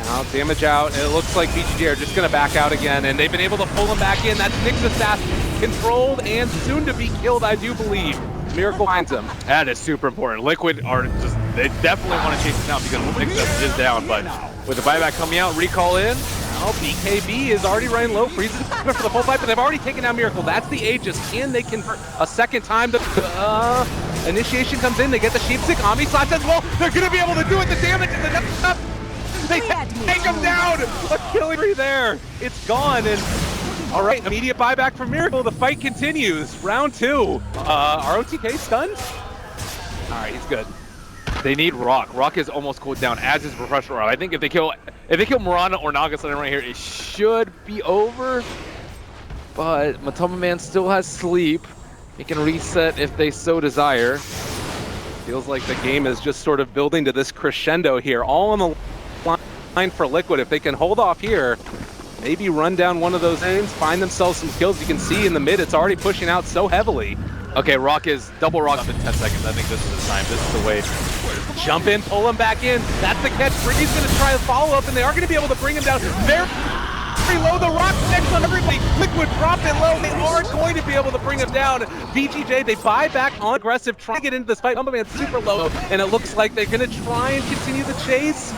Speaker 2: Now damage out, and it looks like VGJ are just going to back out again, and they've been able to pull him back in. That's Nyx Assassin, controlled and soon to be killed, I do believe. Miracle finds him.
Speaker 1: That is super important. Liquid are just, they definitely want to chase him down because Nyx Assassin is down, but with the buyback coming out, recall in.
Speaker 2: Now BKB is already running low, freezes for the full fight, but they've already taken down Miracle. That's the Aegis. Can they convert a second time? The initiation comes in, they get the Sheepstick, Ami slots as well. They're going to be able to do it, the damage is enough. They take him down! A killing tree there. It's gone, and all right, immediate buyback from Miracle. The fight continues. Round 2. ROTK stunned? All right, he's good.
Speaker 1: They need Rock. Rock is almost cooled down as his refresher. I think if they kill Mirana or Nagasaki right here, it should be over. But Matoma Man still has sleep. He can reset if they so desire.
Speaker 2: Feels like the game is just sort of building to this crescendo here. All on the line for Liquid. If they can hold off here, maybe run down one of those lanes, find themselves some kills. You can see in the mid, it's already pushing out so heavily.
Speaker 1: Okay, Rock is double Rock up in 10 seconds. I think this is the time. This is the wave.
Speaker 2: Jump in, pull him back in. That's the catch. Briggy's going to try a follow-up, and they are going to be able to bring him down. Very low. The Rock next on everybody. Liquid dropped it low. They are going to be able to bring him down. VGJ, they buy back on aggressive, try to get into this fight. Man's super low, and it looks like they're going to try and continue the chase.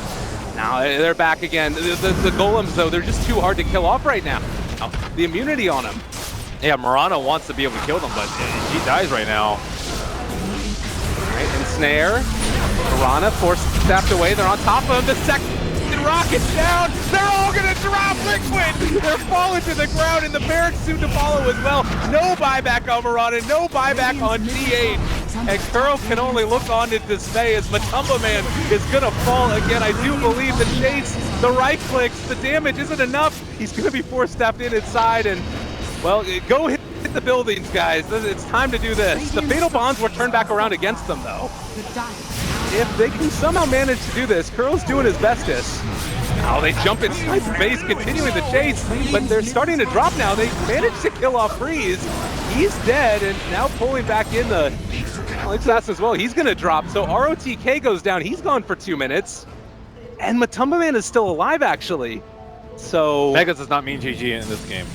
Speaker 2: Now they're back again. The golems, though, they're just too hard to kill off right now. The immunity on them.
Speaker 1: Yeah, Mirana wants to be able to kill them, but she dies right now.
Speaker 2: Right, ensnare. Mirana forced staffed away. They're on top of him. The second rocket's down. They're all going to drop Liquid. They're falling to the ground, and the barracks soon to follow as well. No buyback on Mirana. No buyback on T8. And Kuro can only look on in dismay as Matoma Man is going to fall again. I do believe the chase, the right clicks, the damage isn't enough. He's going to be force staffed in inside, and well, go hit the buildings, guys. It's time to do this. The Fatal Bonds were turned back around against them, though. If they can somehow manage to do this, Kuro's doing his bestest. Now they jump in Sniper base, continuing the chase, but they're starting to drop now. They managed to kill off Freeze. He's dead, and now pulling back in the Assassin as well. He's going to drop, so ROTK goes down. He's gone for 2 minutes, and Matoma Man is still alive, actually. So
Speaker 1: Megas does not mean GG in this game.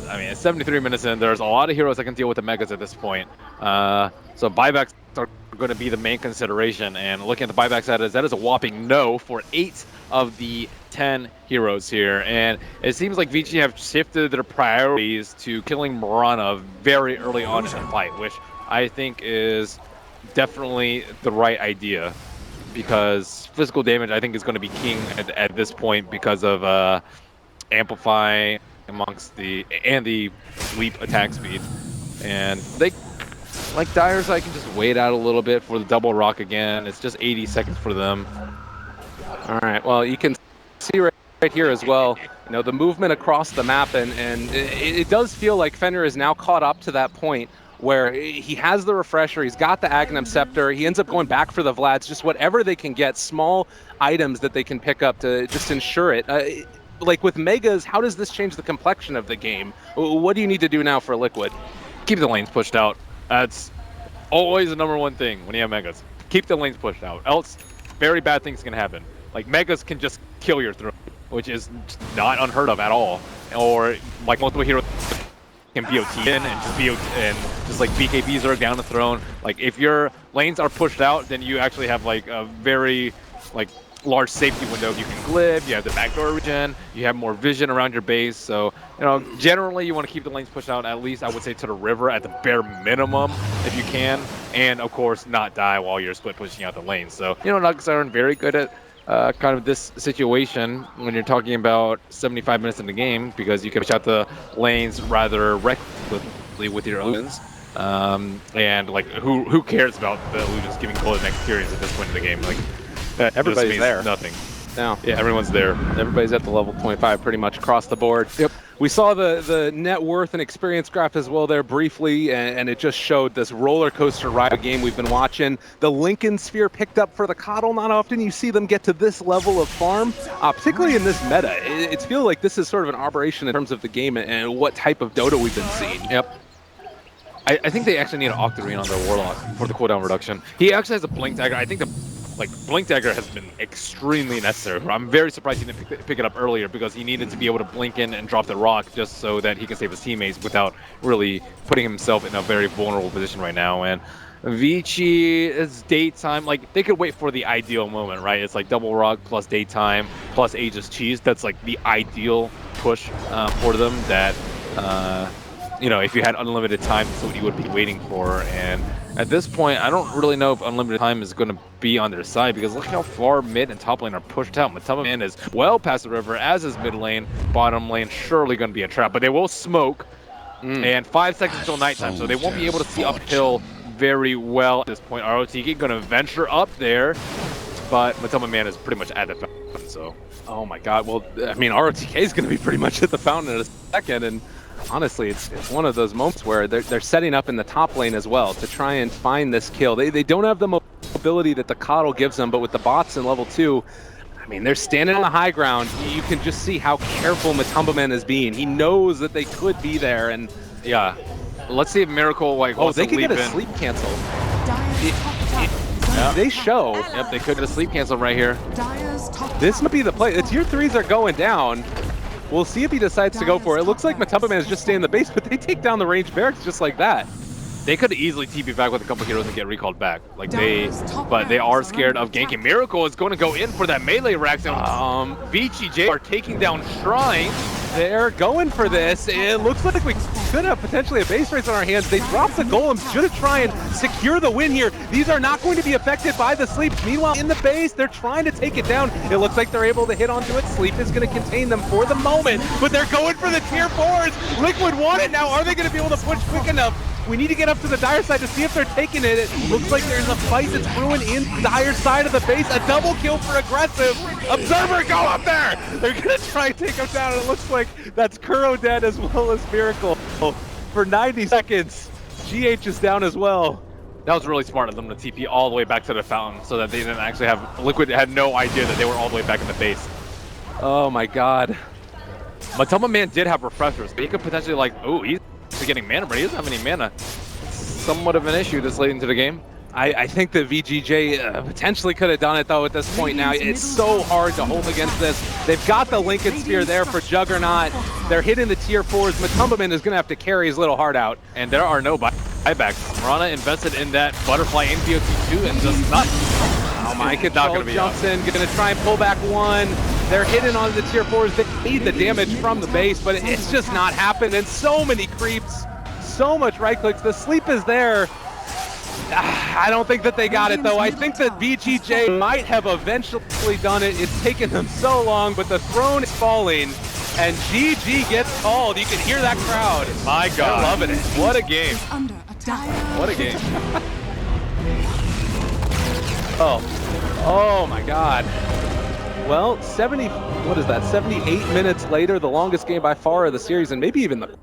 Speaker 1: I mean, it's 73 minutes in. There's a lot of heroes that can deal with the Megas at this point. So buybacks are going to be the main consideration. And looking at the buyback status, that is a whopping no for 8 of the 10 heroes here. And it seems like VG have shifted their priorities to killing Mirana very early on in the fight, which I think is definitely the right idea. Because physical damage, I think, is going to be king at this point because of Amplify amongst the sleep attack speed. And they, like Dyer's, I can just wait out a little bit for the double Rock again. It's just 80 seconds for them.
Speaker 2: All right, well, you can see right here as well, you know, the movement across the map, and it does feel like Fenrir is now caught up to that point where he has the refresher, he's got the Aghanim Scepter, he ends up going back for the Vlads, just whatever they can get, small items that they can pick up to just ensure it. Like with Megas, how does this change the complexion of the game? What do you need to do now for Liquid?
Speaker 1: Keep the lanes pushed out. That's always the #1 thing when you have Megas. Keep the lanes pushed out, else very bad things can happen. Like Megas can just kill your throne, which is not unheard of at all. Or like multiple heroes can BOT in and just BOT and just like BKBs are down the throne. Like if your lanes are pushed out, then you actually have like a very like large safety window. You can glib, you have the backdoor regen, you have more vision around your base. So, you know, generally you want to keep the lanes pushed out at least, I would say, to the river at the bare minimum if you can. And of course, not die while you're split pushing out the lanes. So, you know, Nuggets are very good at kind of this situation when you're talking about 75 minutes in the game, because you can push out the lanes rather recklessly with your illusions. And like, who cares about the illusions giving golden experience at this point in the game? Like, that
Speaker 2: Everybody's
Speaker 1: means
Speaker 2: there.
Speaker 1: nothing.
Speaker 2: Now,
Speaker 1: Yeah, everyone's there.
Speaker 2: everybody's at the level 25 pretty much across the board.
Speaker 1: Yep.
Speaker 2: We saw the net worth and experience graph as well there briefly, and it just showed this roller coaster ride of game we've been watching. The Lincoln Sphere picked up for the Coddle. Not often you see them get to this level of farm, particularly in this meta. It feels like this is sort of an operation in terms of the game and what type of Dota we've been seeing.
Speaker 1: Yep. I think they actually need an Octarine on their Warlock for the cooldown reduction. He actually has a Blink Dagger. I think the Blink Dagger has been extremely necessary. I'm very surprised he didn't pick it up earlier, because he needed to be able to blink in and drop the rock just so that he can save his teammates without really putting himself in a very vulnerable position right now. And Vici is daytime. Like, they could wait for the ideal moment, right? It's like double rock plus daytime plus Aegis Cheese. That's like the ideal push for them. That you know, if you had unlimited time, that's what you would be waiting for. And at this point, I don't really know if unlimited time is going to be on their side, because look how far mid and top lane are pushed out. Matama Man is well past the river, as is mid lane. Bottom lane surely going to be a trap, but they will smoke. And 5 seconds until nighttime, so they won't be able to see uphill very well at this point. ROTK going to venture up there, but Matama Man is pretty much at the fountain, so.
Speaker 2: Oh my god, well, I mean, ROTK is going to be pretty much at the fountain in a second, and honestly, it's one of those moments where they're setting up in the top lane as well to try and find this kill. They don't have the mobility that the Coddle gives them, but with the bots in level 2, I mean, they're standing on the high ground. You can just see how careful Matumbaman is being. He knows that they could be there, and
Speaker 1: yeah. Let's see if Miracle wants
Speaker 2: they
Speaker 1: to
Speaker 2: could
Speaker 1: leap
Speaker 2: get a
Speaker 1: in.
Speaker 2: sleep cancel.
Speaker 1: Yeah.
Speaker 2: They show.
Speaker 1: Yep, they could get a sleep cancel right here.
Speaker 2: This might be the play. The tier 3s are going down. We'll see if he decides to go for it. It looks like Matumbaman is just staying in the base, but they take down the range barracks just like that.
Speaker 1: They could easily TP back with a couple heroes and get recalled back. Like but they are scared of ganking. Miracle is going to go in for that melee rack zone. VGJ are taking down Shrine.
Speaker 2: They're going for this. It looks like we could have potentially a base race on our hands. They dropped the golems. Should have tried and secure the win here. These are not going to be affected by the sleep. Meanwhile, in the base, they're trying to take it down. It looks like they're able to hit onto it. Sleep is going to contain them for the moment, but they're going for the tier 4s. Liquid want it now. Are they going to be able to push quick enough? We need to get up to the Dire side to see if they're taking it. It looks like there's a fight that's brewing in Dire side of the base. A double kill for aggressive. Observer, go up there! They're gonna try and take him down, and it looks like that's Kuro dead as well as Miracle. For 90 seconds, GH is down as well.
Speaker 1: That was really smart of them to TP all the way back to the fountain, so that they didn't actually have... Liquid had no idea that they were all the way back in the base.
Speaker 2: Oh my god.
Speaker 1: Matuma Man did have refreshers, but he could potentially like, ooh, he's getting mana, but he doesn't have any mana. It's somewhat of an issue this late into the game.
Speaker 2: I think that VGJ potentially could have done it though at this point now. It's so hard to hold against this. They've got the Lincoln Sphere there for Juggernaut. They're hitting the tier 4s. Matumbaman is going to have to carry his little heart out.
Speaker 1: And there are no buybacks. Marana invested in that Butterfly in BOT2 and just not...
Speaker 2: Oh my, not going to be jumps in, going to try and pull back one. They're hitting on the tier 4s. They need the damage from the base, but it's just not happening. And so many creeps, so much right clicks. The sleep is there. I don't think that they got it though. I think that VGJ might have eventually done it. It's taken them so long, but the throne is falling and GG gets called. You can hear that crowd.
Speaker 1: My God.
Speaker 2: They're loving it.
Speaker 1: What a game. What a game.
Speaker 2: Oh my God. Well, 78 minutes later, the longest game by far of the series, and maybe even the